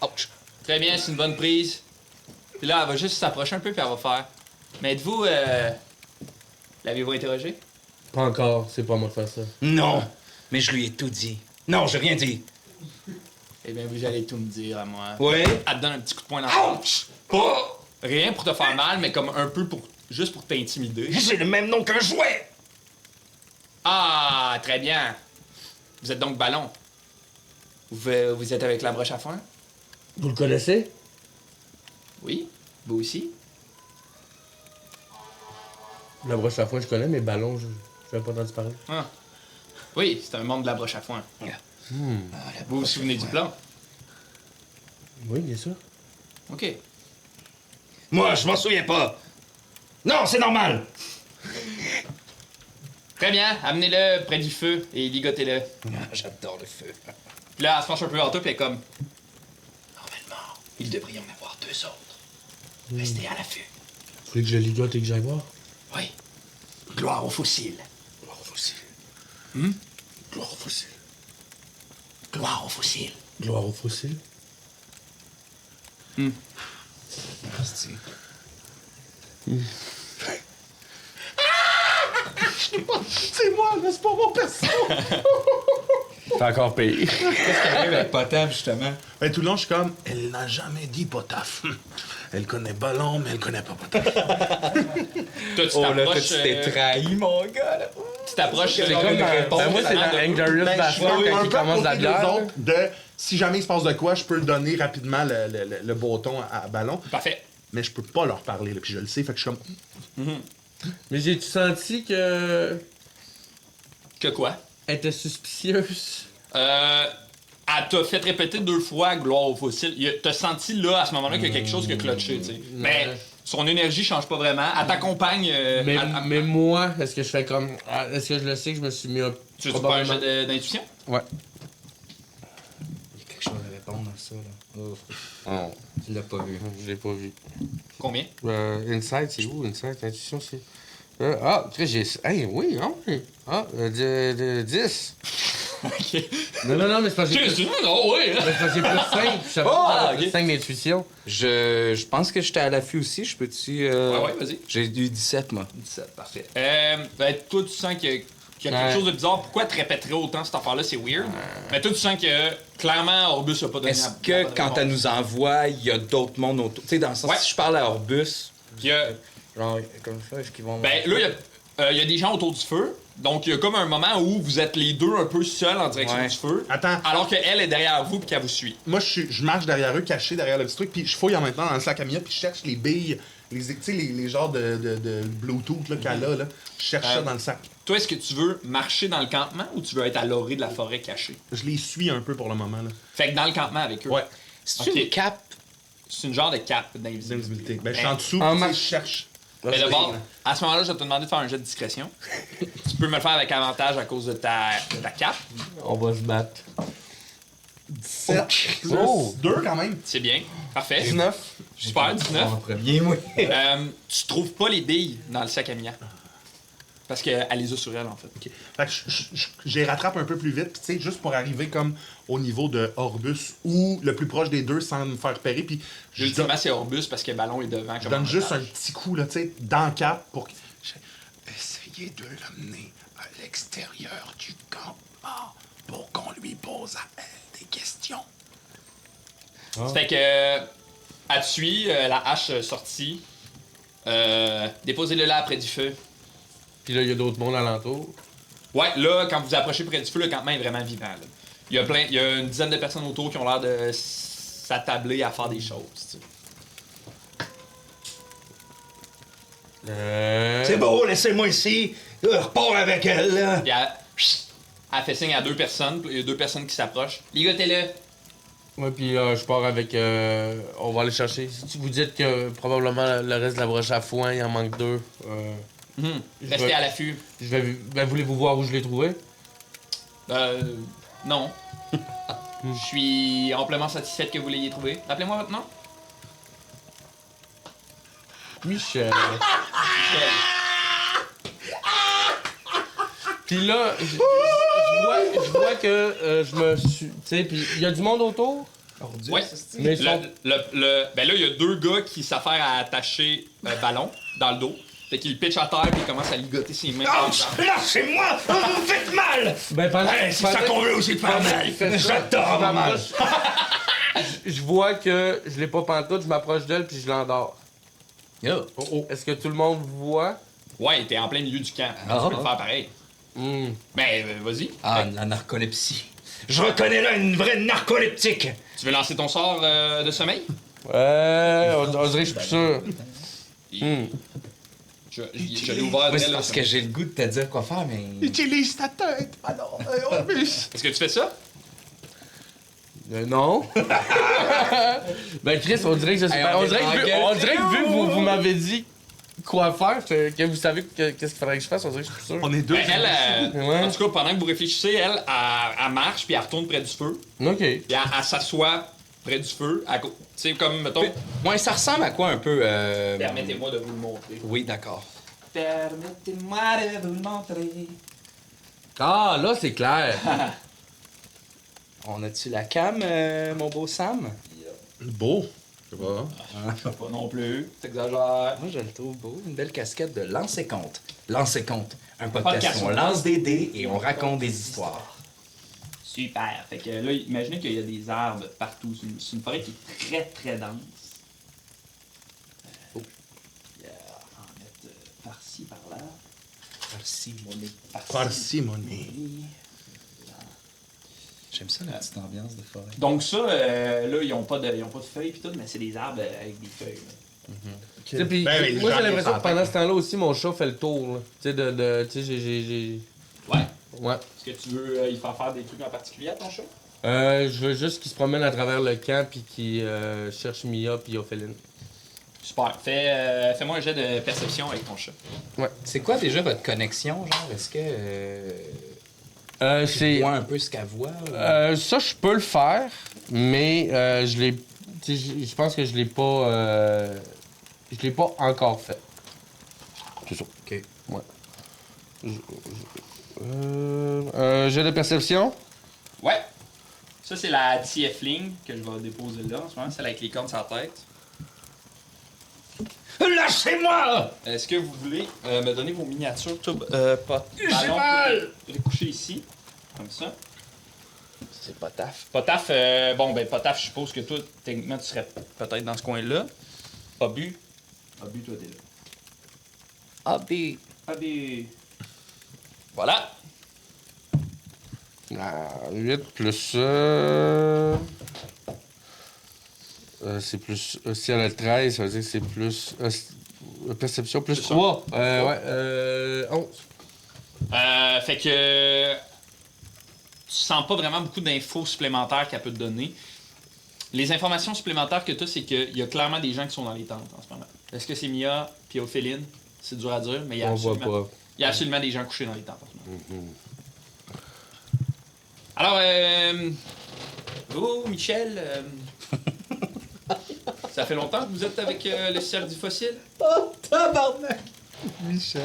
Ouch. Très bien, c'est une bonne prise. Puis là, elle va juste s'approcher un peu, puis elle va faire. Mais êtes-vous. L'avez-vous interrogé? Pas encore, c'est pas moi de faire ça. Non, mais je lui ai tout dit. Non, j'ai rien dit. Eh bien, vous allez tout me dire à moi. Oui? Elle te donne un petit coup de poing dans la Ouch! Oh! Rien pour te faire mal, mais comme un peu pour. Juste pour t'intimider. J'ai le même nom qu'un jouet! Ah, très bien. Vous êtes donc ballon. Vous êtes avec la broche à foin? Vous le connaissez? Oui. Vous aussi? La broche à foin, je connais, mais ballon, je n'avais pas entendu parler. Ah. Oui, c'est un membre de la broche à foin. Vous vous souvenez du plan? Oui, bien sûr. OK. Moi, je m'en souviens pas. Non, c'est normal. Très bien, amenez-le près du feu et ligotez-le. J'adore le feu. Puis là, elle se penche un peu vers toi, puis elle est comme... Normalement, il devrait y en avoir 2 autres. Restez à l'affût. Vous voulez que je ligote et que j'aille voir? Oui. Gloire aux fossiles. Gloire aux fossiles. Gloire aux fossiles. Gloire aux fossiles. Gloire aux fossiles. C'est moi, mais c'est pas mon perso! C'est encore pire. Qu'est-ce qui arrive avec Potable, justement? Ben, tout le long, je suis comme, elle n'a jamais dit Potaf. Elle connaît Ballon, mais elle connaît pas Potaf. Toi, tu Oh là, toi, t'approches... tu t'es trahi, mon gars, là. Tu t'approches... C'est C'est comme comme une réponse. ben moi, c'est dans Angarius Bashford quand il commence la bière. autres de, si jamais il se passe de quoi, je peux donner rapidement le bâton à Ballon. Parfait. Mais je peux pas leur parler, là, puis je le sais, fait que je suis comme... Mais j'ai-tu senti que... Que quoi? Elle était suspicieuse? Elle t'a fait répéter 2 fois gloire aux fossiles. T'as senti là, à ce moment-là, qu'il y a quelque chose qui a clutché, tu sais. Mais son énergie change pas vraiment. Elle t'accompagne. Mais moi, est-ce que je fais comme... Est-ce que je le sais que je me suis mis un... Tu veux faire un jet d'intuition? Ouais. Il y a quelque chose à répondre à ça, là. Oh, Oh, tu l'as pas vu. je l'ai pas vu. Combien? Insight, c'est où? Insight, intuition, c'est... j'ai... Hey, oui, hein? Oui. 10. Ok. Non, mais c'est parce que j'ai plus... Non, oui! c'est parce que j'ai plus 5. Je savais Ah, pas, ok. 5 d'intuition. Je pense que j'étais à l'affût aussi. Je peux-tu... Ouais, vas-y. J'ai eu 17, moi. 17, parfait. Ben, toi, tu sens qu'il y a quelque Ouais. chose de bizarre. Pourquoi te répéterais autant cette affaire-là? C'est weird. Mais toi, tu sens que, clairement, Orbus a pas donné Est-ce la que bonne quand réponse. elle nous envoie, il y a d'autres mondes autour? Tu sais, dans le sens, Ouais. si je parle à Orbus, Puis, genre, comme ça, est-ce qu'ils vont... ben, là, il y a des gens autour du feu. Donc, il y a comme un moment où vous êtes les deux un peu seuls en direction Ouais. du feu. Attends, Alors qu'elle est derrière vous puis qu'elle vous suit. moi, je marche derrière eux, caché derrière le petit truc, puis je fouille en même temps dans le sac à Mia, puis je cherche les billes, tu sais, les genres de Bluetooth là, qu'elle a, là. Je cherche ça dans le sac. Toi, est-ce que tu veux marcher dans le campement ou tu veux être à l'orée de la forêt cachée? Je les suis un peu pour le moment, là. Fait que dans le campement avec eux. Ouais, C'est Ok. une cape. C'est une genre de cape d'invisibilité. d'invisibilité. Ben, je suis en dessous, En puis tu sais, ma- je cherche. Mais d'abord, à ce moment-là, je vais te demander de faire un jet de discrétion. Tu peux me le faire avec avantage à cause de ta cape. On va se battre. 17. Oh! 2 quand même. C'est bien. Parfait. 19. Super, 19. En premier, moi. Tu trouves pas les billes dans le sac à Mia. Parce qu'elle les a sur elle, en fait. Ok. Fait que je les rattrape un peu plus vite, puis tu sais, juste pour arriver comme au niveau de Orbus ou le plus proche des deux sans me faire repérer, puis je donne, Ultimement, c'est Orbus parce que le ballon est devant. je donne juste un petit coup, là, tu sais, dans le cap pour que... Essayez de l'amener à l'extérieur du campement pour qu'on lui pose à elle des questions. Fait que. Elle te suit, la hache sortie. Déposez-le là près du feu. Puis là, il y a d'autres mondes alentour. Ouais, là, quand vous approchez près du feu, le campement est vraiment vivant. Là. Il y a une dizaine de personnes autour qui ont l'air de s'attabler à faire des choses. Tu sais. C'est beau, laissez-moi ici. Repars avec elle, là. Puis elle fait signe à 2 personnes, puis il y a 2 personnes qui s'approchent. Les gars, t'es là. Ouais, puis je pars avec. On va aller chercher. Si vous dites que probablement le reste de la broche à foin, il en manque 2. Restez à l'affût. Voulez-vous voir où je l'ai trouvé? Non. Je suis amplement satisfaite que vous l'ayez trouvé. Rappelez-moi votre nom. Michel. Michel. Puis là, je vois que je me suis. Tu sais, puis il y a du monde autour. Ouais. Mais ils sont- Ben là, il y a 2 gars qui s'affairent à attacher un ballon dans le dos. Fait qu'il le pitch à terre puis il commence à ligoter ses mains. Lâchez-moi! Vous me faites mal! Ben pendant. C'est ça qu'on veut aussi de faire mal. J'adore avoir mal. Je vois que je l'ai pas pantoute, je m'approche d'elle puis je l'endors. Yo. Est-ce que tout le monde voit? Ouais, t'es en plein milieu du camp. Ah. Tu peux le faire pareil. Ben, vas-y. Ah, la narcolepsie. Je reconnais là une vraie narcoleptique. Tu veux lancer ton sort de sommeil? Ouais, on dirait que je suis plus sûr. Je l'ai ouvert Moi, dès c'est là. parce que j'ai le goût de te dire quoi faire, mais. Utilise ta tête! Alors, Orbus! Est-ce que tu fais ça? Non. Ben Chris, on dirait que je suis. Hey, Ben, on on dirait est que, vu, en on dirait que vu que vous m'avez dit quoi faire, que vous savez qu'est-ce qu'il faudrait que je fasse, on dirait que je suis plus sûr. On est deux. Ben, elle, Ouais. en tout cas, pendant que vous réfléchissez, elle marche puis elle retourne près du feu. Ok. Puis elle s'assoit près du feu. Tu sais, comme, mettons... Ouais, ça ressemble à quoi un peu? Permettez-moi de vous le montrer. Oui, d'accord. Permettez-moi de vous le montrer. Ah, là, c'est clair. On a-tu la cam, mon beau Sam? Beau. C'est pas. Pas non plus. T'exagères. Moi, je le trouve beau. Une belle casquette de Lance et Compte. Lance et Compte, un podcast Podcast. où on lance des dés et on raconte des histoires. Super. Fait que là, imaginez qu'il y a des arbres partout. C'est une forêt qui est très, très dense. Puis, on va en mettre par-ci, par-là. Parcimonie. Parcimonie. J'aime ça, la petite ambiance de forêt. Donc ça, là, ils ont pas de feuilles pis tout, mais c'est des arbres avec des feuilles. là. Tu sais, puis Ben oui, moi, j'en j'ai ai l'impression ça que pendant ce temps-là aussi, mon chat fait le tour. Là. Tu sais, tu sais, j'ai. Ouais. Ouais. Est-ce que tu veux y faire des trucs en particulier à ton chat? Je veux juste qu'il se promène à travers le camp puis qu'il cherche Mia puis Ophéline. Super. Fais-moi un jet de perception avec ton chat. C'est quoi déjà votre connexion, genre? Est-ce que... C'est. vois un peu ce qu'elle voit? Ça, je peux le faire, mais je l'ai. Tu sais, je pense que je l'ai pas. Je l'ai pas encore fait. C'est ça. Ok. Ouais. Jet de perception? Ouais. Ça, c'est la TF-Ling que je vais déposer là en ce moment, celle avec les cornes sur la tête. Lâchez-moi! Est-ce que vous voulez me donner vos miniatures? Pas J'ai mal! Coucher ici, comme ça. C'est pas taf. Potaf, Potaf, je suppose que toi, techniquement, tu serais peut-être dans ce coin-là. Abu, toi, t'es là. Abi. Abu. Voilà. 8 plus. C'est plus. Si elle a 13, ça veut dire que c'est plus. Perception plus 3. Ouais. 11. Fait que. Tu sens pas vraiment beaucoup d'infos supplémentaires qu'elle peut te donner. Les informations supplémentaires que tu as, c'est qu'il y a clairement des gens qui sont dans les tentes en ce moment. Est-ce que c'est Mia puis Ophéline? C'est dur à dire, mais il y a On voit absolument... pas. Il y a absolument des gens couchés dans les tentes. Mhm. Alors, vous, Michel, ça fait longtemps que vous êtes avec le cerf du fossile? Oh, tabarnak! Michel.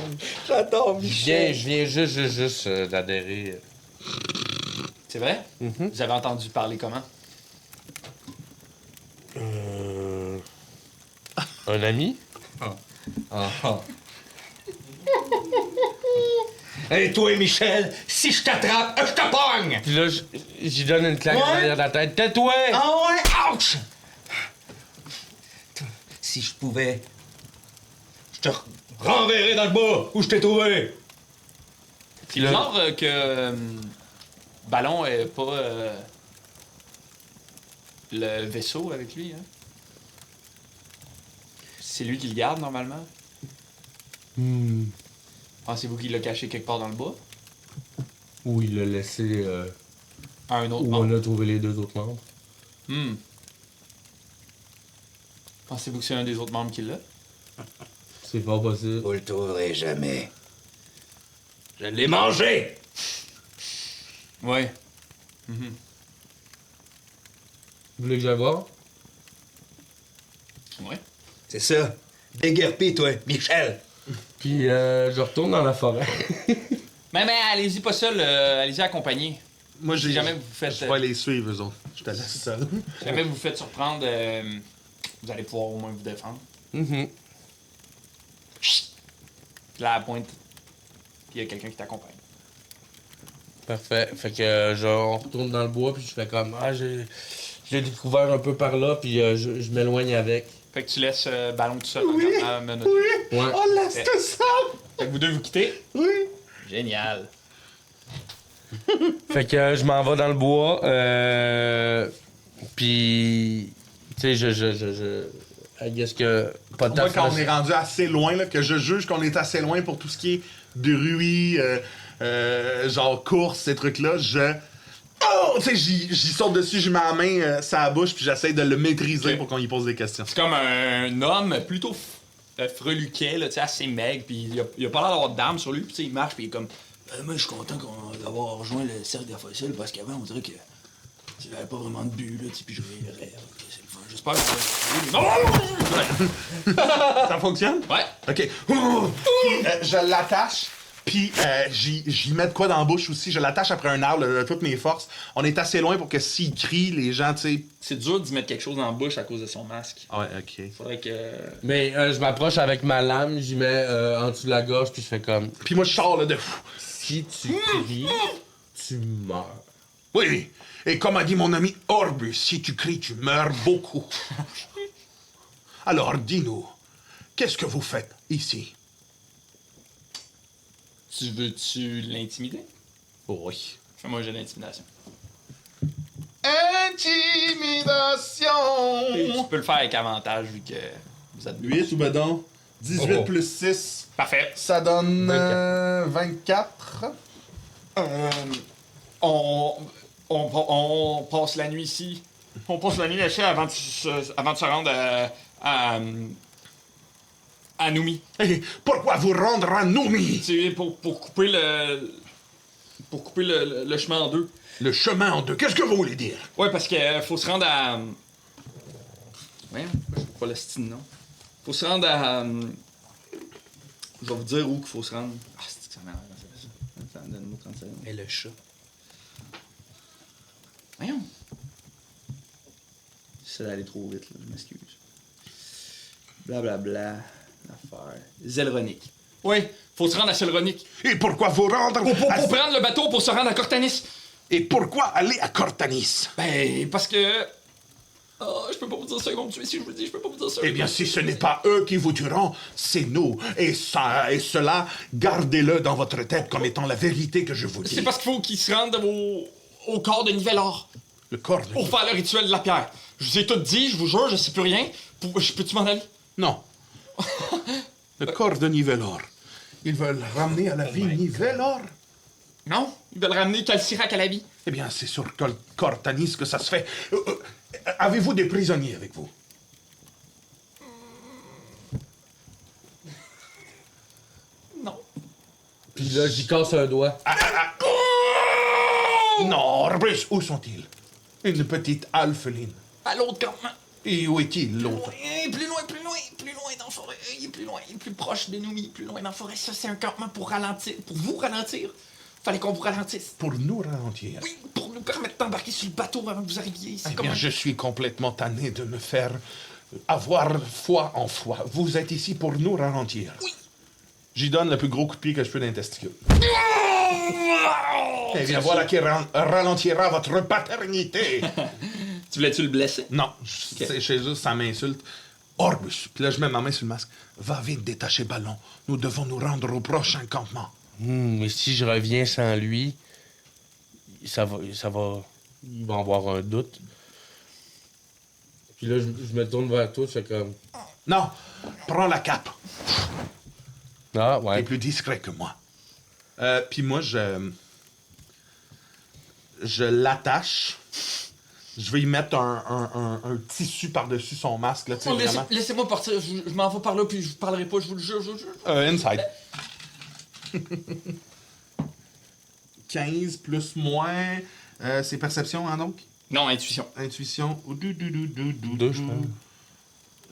J'adore Michel. Je viens juste d'adhérer. C'est vrai? Mhm. Vous avez entendu parler comment? Un ami? Hey, toi, Michel, si je t'attrape, je te pogne! Puis là, j'y donne une claque Ouais? derrière la tête. Tais-toi! Ah ouais? Ouch! Si je pouvais, je te renverrais dans le bas où je t'ai trouvé. C'est bizarre que Ballon ait pas le vaisseau avec lui, hein? C'est lui qui le garde, normalement? Pensez-vous qu'il l'a caché quelque part dans le bois? Ou il l'a laissé À un autre où membre? on a trouvé les 2 autres membres. Pensez-vous que c'est un des autres membres qui l'a? C'est fort possible. Vous le trouverez jamais. Je l'ai mangé! Ouais. Vous voulez que j'aille voir? Ouais. C'est ça. Déguerpi, toi, Michel. Puis je retourne dans la forêt. Mais allez-y pas seul, allez-y accompagné. Moi, Si jamais vous faites... Je vais les suivre, eux autres. Je te laisse seul. Si jamais vous faites surprendre, vous allez pouvoir au moins vous défendre. Mhm. Puis là, à la pointe, puis il y a quelqu'un qui t'accompagne. Parfait. Fait que on retourne dans le bois, puis je fais comme j'ai découvert un peu par là, puis je m'éloigne avec. Fait que tu laisses Ballon tout seul. Oui. Ouais. Ouais. Oh, laisse ça! Fait que vous deux vous quittez. Oui. Génial. Fait que je m'en vais dans le bois, puis tu sais, I guess que pas de Moi, temps quand on est rendu assez loin, là, que je juge qu'on est assez loin pour tout ce qui est bruit, genre course, ces trucs-là, oh! Tu sais, j'y saute dessus, je mets la main sur la bouche, puis j'essaie de le maîtriser Ok. pour qu'on y pose des questions. C'est comme un homme plutôt freluquet, là, tu sais, assez maigre, puis il a pas l'air d'avoir d'armes sur lui, puis tu sais, il marche, puis il est comme... Moi, je suis content d'avoir rejoint le cercle des fossiles parce qu'avant, on dirait que j'avais pas vraiment de but, là, tu sais, puis je rêve. C'est le fun. J'espère que Ça fonctionne? Ouais. OK. Je l'attache, puis j'y mets de quoi dans la bouche aussi. Je l'attache après un arbre de toutes mes forces. On est assez loin pour que s'il crie, les gens, tu sais... C'est dur d'y mettre quelque chose dans la bouche à cause de son masque. Ouais, OK. Faudrait que... Mais je m'approche avec ma lame, j'y mets en dessous de la gorge, puis je fais comme Puis moi, je sors là de... si tu cries, tu meurs. Oui, et comme a dit mon ami Orbus, si tu cries, tu meurs beaucoup. Alors, dis-nous, qu'est-ce que vous faites ici? Tu veux-tu l'intimider? Oui. Fais-moi un jeu d'intimidation. Intimidation! Et tu peux le faire avec avantage vu que vous êtes deux. 8 ou ben donc? 18 Oh. plus 6, Parfait. ça donne 24. On passe la nuit ici. On passe la nuit ici avant de se rendre à Noumi. Et pourquoi vous rendre à Noumi? Tu sais, pour couper le chemin en deux. Le chemin en deux, qu'est-ce que vous voulez dire? Ouais, parce que faut se rendre à... Ouais, je sais pas le style, non. Faut se rendre à... Je vais vous dire où qu'il faut se rendre. Ah, c'est que ça m'énerve, ça. Donne-moi 30 secondes. Et le chat. Voyons. J'essaie d'aller trop vite, là, je m'excuse. Blablabla. L'affaire. Zelronic. Oui, faut se rendre à Zelronic. Et pourquoi vous rendre Pour à... prendre le bateau pour se rendre à Cortanis. Et pourquoi aller à Cortanis? Ben, parce que... Oh, je peux pas vous dire ça, ils vont me tuer si je vous le dis, je peux pas vous dire ça. Eh bien, si ce n'est pas eux qui vous tueront, c'est nous. Et cela, gardez-le dans votre tête comme étant la vérité que je vous dis. C'est parce qu'il faut qu'ils se rendent au corps de Nivelor Le corps de... pour faire le rituel de la pierre. Je vous ai tout dit, je vous jure, je sais plus rien. Peux-tu m'en aller? Non. Le corps de Nivelor. Ils veulent ramener à la vie Nivelor? Non, ils veulent ramener Calcirac à la vie. Eh bien, c'est sur Cortanis que ça se fait. Avez-vous des prisonniers avec vous? Puis là, j'y casse un doigt. Non, Orbus, où sont-ils? Une petite alpheline. À l'autre campement. Et où est-il, l'autre? Plus loin dans la forêt. Il est plus loin, il est plus proche de nous, plus loin dans la forêt. Ça, c'est un campement pour ralentir. Pour vous ralentir. Fallait qu'on vous ralentisse. Pour nous ralentir. Oui, pour nous permettre d'embarquer sur le bateau avant que vous arriviez. C'est comme Bien, je suis complètement tanné de me faire avoir foi en foi. Vous êtes ici pour nous ralentir. Oui. J'y donne le plus gros coup de pied que je peux dans les testicules. Eh bien, voilà qui ralentira votre paternité. Tu voulais-tu le blesser? Non, c'est chez eux, ça m'insulte. Orbus, puis là, je mets ma main sur le masque. Va vite détacher Ballon. Nous devons nous rendre au prochain campement. Mais si je reviens sans lui, ça va... Il va avoir un doute. Puis là, je me tourne vers toi, c'est comme... Non, prends la cape. Ah, T'es ouais. plus discret que moi. Puis moi, je l'attache. Je vais y mettre un tissu par-dessus son masque. Là, tu sais, vraiment. Laissez-moi partir, je m'en vais par là, puis je vous parlerai pas, je vous le jure, Inside. 15 plus moins... c'est perception, hein, donc? Non, intuition. Intuition. Deux, je pense.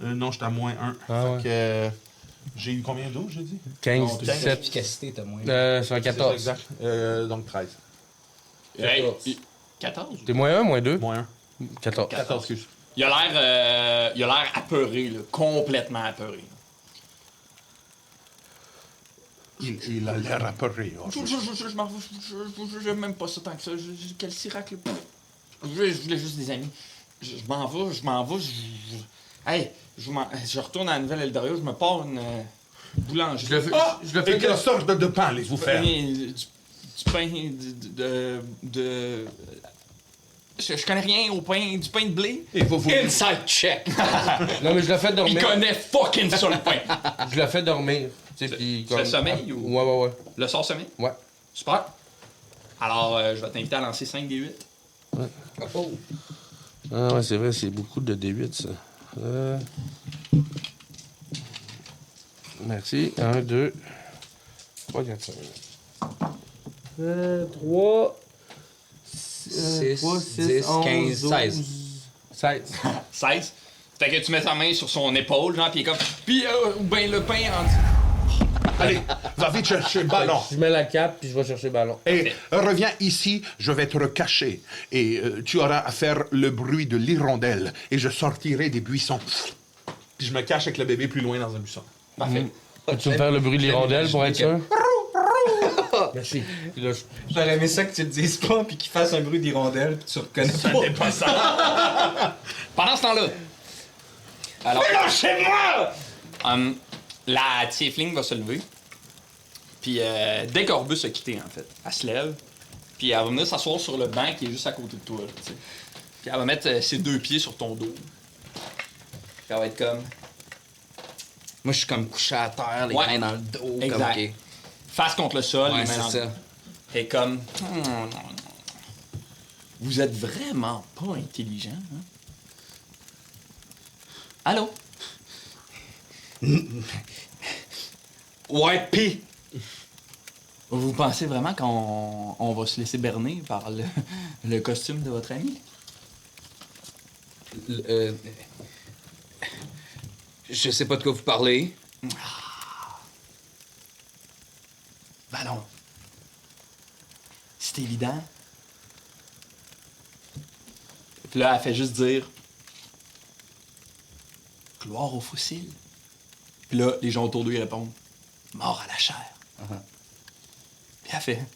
Non, j'étais à moins 1. Ah, fait que... j'ai eu combien d'eau, j'ai dit? 15, 17... Efficacité, t'as moins. c'est un 14. C'est ça, exact. Donc 13. Hey, 14? T'es moins 1, moins 2? Moins 1. 14. 14, excuse. Il a l'air apeuré, là, complètement apeuré. Il a l'air apeuré. Je m'en vais, j'aime même pas ça tant que ça. Quel sirac, là. Je voulais juste des amis. Je m'en vais, hey, je retourne à la nouvelle Eldorio, je me pars une boulangerie. Je le fais. Et quelle sorte de pain allez-vous faire? Du pain je connais rien au pain, du pain de blé. Et vous... Inside check! Non, mais je l'ai fait Il dormir. connaît fucking sur le pain. Je l'ai fait dormir. Tu sais, puis C'est le sommeil ou... Ouais. Le sort sommeil? Ouais. Super. Alors, je vais t'inviter à lancer 5 D8. Oh. Ah ouais, c'est vrai, c'est beaucoup de D8, ça. Merci. 1, 2, 3, 4, 5. 3... 6, 10, 15, 16. 16. 16. Fait que tu mets ta main sur son épaule, genre, pis il est comme... Puis, ou ben le pain en dessous. Allez, va vite chercher Ballon. Je mets la cape, puis je vais chercher Ballon. Et reviens ici, je vais te recacher. Et tu auras à faire le bruit de l'hirondelle. Et je sortirai des buissons. Puis je me cache avec le bébé plus loin dans un buisson. Parfait. Peux-tu me faire le bruit de l'hirondelle pour être sûr? Merci. Puis là, J'aurais aimé ça que tu le dises pas puis qu'il fasse un bruit d'hirondelle puis tu reconnais pas. C'est pas ça. Pendant ce temps-là... Alors... Mais lâchez-moi! La tiefling va se lever. Puis dès qu'Orbus a quitté, en fait, elle se lève. Puis elle va venir s'asseoir sur le banc qui est juste à côté de toi, là, tu sais. Puis elle va mettre ses 2 pieds sur ton dos. Puis elle va être comme... Moi, je suis comme couché à terre, les Ouais. mains dans le dos. Exact. Comme, ok. Face contre le sol, Ouais, les mains c'est dans ça. le... Et comme... Vous êtes vraiment pas intelligent, hein? Allô? Ouais, pis. Vous pensez vraiment qu'on va se laisser berner par le costume de votre ami? Je sais pas de quoi vous parlez. Ballon. C'est évident. Puis là, elle fait juste dire... Gloire aux fossiles. Puis là, les gens autour d'eux, ils répondent... Mort à la chair. Puis elle fait...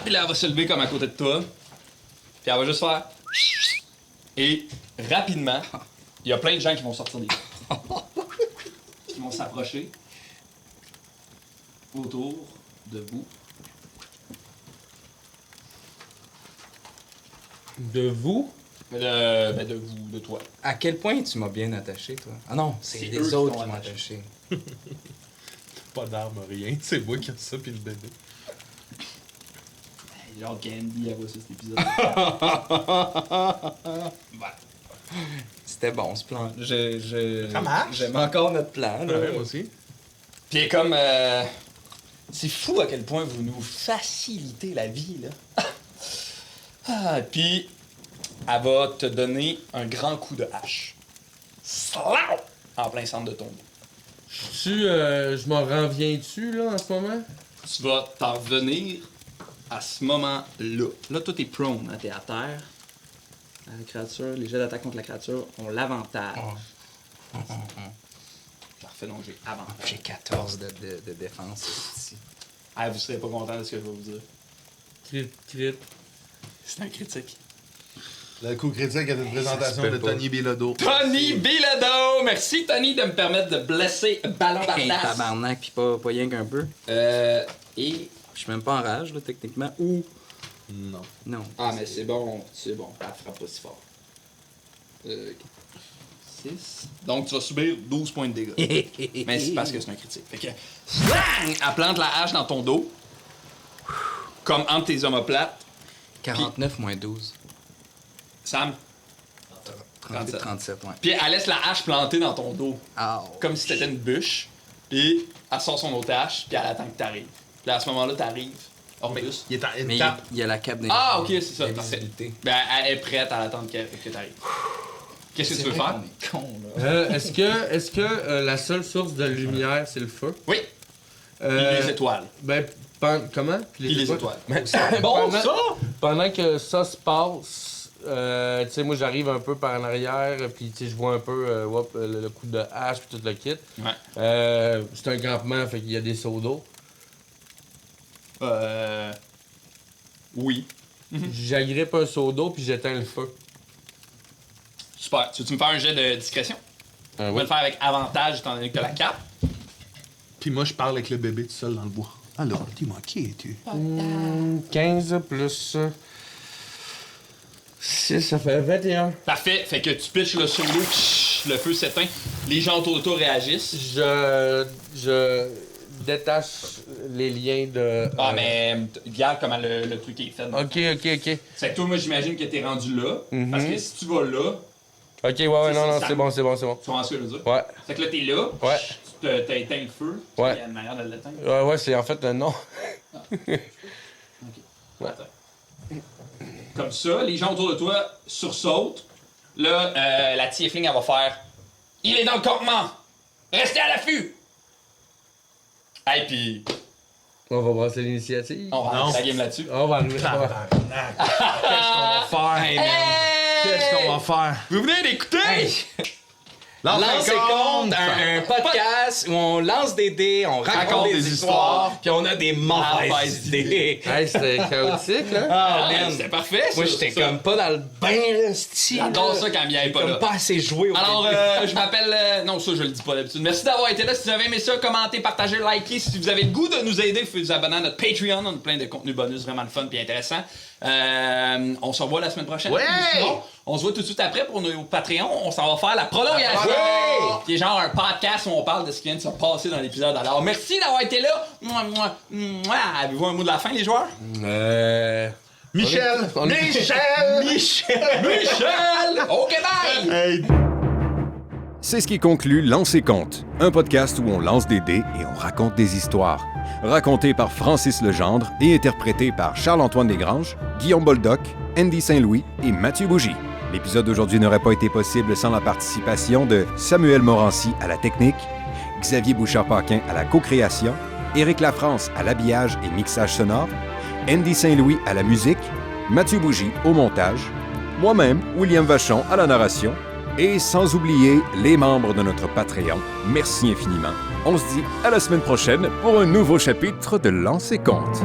Puis là, elle va se lever comme à côté de toi. Puis elle va juste faire... Et rapidement, il y a plein de gens qui vont sortir des... qui vont s'approcher autour de vous. de vous? De vous, de toi. À quel point tu m'as bien attaché, toi? Ah non, c'est C'est eux les qui autres t'ont qui m'ont attaché. attaché. Pas d'arme, rien. C'est moi qui ai ça, puis le bébé. Genre Candy, elle voit ça, cet épisode. C'était bon, ce plan. Ça marche? J'aime encore notre plan. Là. Ouais, moi aussi. Puis comme... c'est fou à quel point vous nous facilitez la vie, là. Puis, elle va te donner un grand coup de hache. Slap! En plein centre de ton dos. Je m'en reviens dessus, là, en ce moment? Tu vas t'en revenir à ce moment-là. Là, toi, t'es prone, hein, t'es à terre. La créature, les jets d'attaque contre la créature ont l'avantage. Parfait, donc j'ai avantage. J'ai 14 de défense ici. Ah, vous serez pas content de ce que je vais vous dire. Crit. C'est un critique. Le coup critique est une présentation de Tony Bilodeau. Tony Bilodeau! Merci, Tony, de me permettre de blesser Ballon Un Bardas. tabarnak, pis pas rien qu'un peu. Et... Je suis même pas en rage, là, techniquement. Ou... Non. Non. Ah, mais c'est bon. Elle frappe pas si fort. 6. Donc, tu vas subir 12 points de dégâts. Mais c'est parce que c'est un critique. Fait que... Bang! Elle plante la hache dans ton dos. Comme entre tes omoplates. 49 moins 12. Sam. 37, ouais. Puis elle laisse la hache plantée dans ton dos. Ah. Comme si c'était une bûche. Et elle sort son autre hache, puis elle attend que t'arrives. Puis à ce moment-là, t'arrives. Orbus. Il est en Mais tape. il y a la cape Ah, ok, c'est ça. Parfait. Invisibilité. Ben, elle est prête à attendre que t'arrives. Qu'est-ce que tu veux faire? On est con, là. Est-ce que la seule source de lumière, c'est le feu? Oui. Les étoiles. Ben, comment? Puis les étoiles. Bon, pendant que ça se passe, tu sais, moi j'arrive un peu par en arrière, puis tu sais, je vois un peu le coup de hache, puis tout le kit. Ouais. C'est un campement, fait qu'il y a des seaux d'eau. Oui. J'agrippe un seau d'eau, puis j'éteins le feu. Super. Tu veux-tu me faire un jet de discrétion? On va le faire avec avantage étant donné que t'as la cape. Puis moi, je parle avec le bébé tout seul dans le bois. Alors, dis-moi, qui es-tu? 15 plus 6, ça fait 21. Parfait. Fait que tu pitches le seau d'eau, le feu s'éteint. Les gens autour de toi réagissent. Je détache les liens de... mais regarde comment le truc est fait. Ok. C'est que toi, moi, j'imagine que t'es rendu là. Parce que si tu vas là, Ok, ouais, non, ça- c'est bon. tu comprends ce que je veux dire? Ouais. C'est que là, t'es là. Ouais. T'as éteint le feu. Ouais. Il y a une manière de l'éteindre. Ouais, c'est en fait non. Attends. Comme ça, les gens autour de toi sursautent. Là, la tiefling, elle va faire « Il est dans le campement! Restez à l'affût! » Hey, puis On va brasser l'initiative. on va arrêter la game là-dessus. On va arriver. Qu'est-ce qu'on va faire? Hey, man! Qu'est-ce qu'on va faire? Vous venez d'écouter? Lance et compte, un podcast où on lance des dés, on raconte des histoires, puis on a des mauvaises idées. Hey, c'était chaotique, là. Ah, Ouais, man. c'était parfait. Moi, ça, j'étais ça. comme pas dans le bain, style. J'adore ça quand Mia est pas Comme là. pas assez joué au Alors, début. je m'appelle... non, ça, je le dis pas d'habitude. Merci d'avoir été là. Si vous avez aimé ça, commentez, partagez, likez. Si vous avez le goût de nous aider, vous pouvez vous abonner à notre Patreon. On a plein de contenus bonus vraiment le fun et intéressant. On se revoit la semaine prochaine. Ouais! Sinon, on se voit tout de suite après pour nos Patreons. On s'en va faire la prolongation. Qui est genre un podcast où on parle de ce qui vient de se passer dans l'épisode. Alors, merci d'avoir été là. Avez-vous un mot de la fin, les joueurs? Michel! Michel! OK, bye! Hey, C'est ce qui conclut Lancer Compte, un podcast où on lance des dés et on raconte des histoires. Raconté par Francis Legendre et interprété par Charles-Antoine Desgranges, Guillaume Boldoc, Andy Saint-Louis et Mathieu Bougie. L'épisode d'aujourd'hui n'aurait pas été possible sans la participation de Samuel Morancy à la technique, Xavier Bouchard-Paquin à la co-création, Éric Lafrance à l'habillage et mixage sonore, Andy Saint-Louis à la musique, Mathieu Bougie au montage, moi-même, William Vachon à la narration, et sans oublier les membres de notre Patreon. Merci infiniment. On se dit à la semaine prochaine pour un nouveau chapitre de Lancer Compte.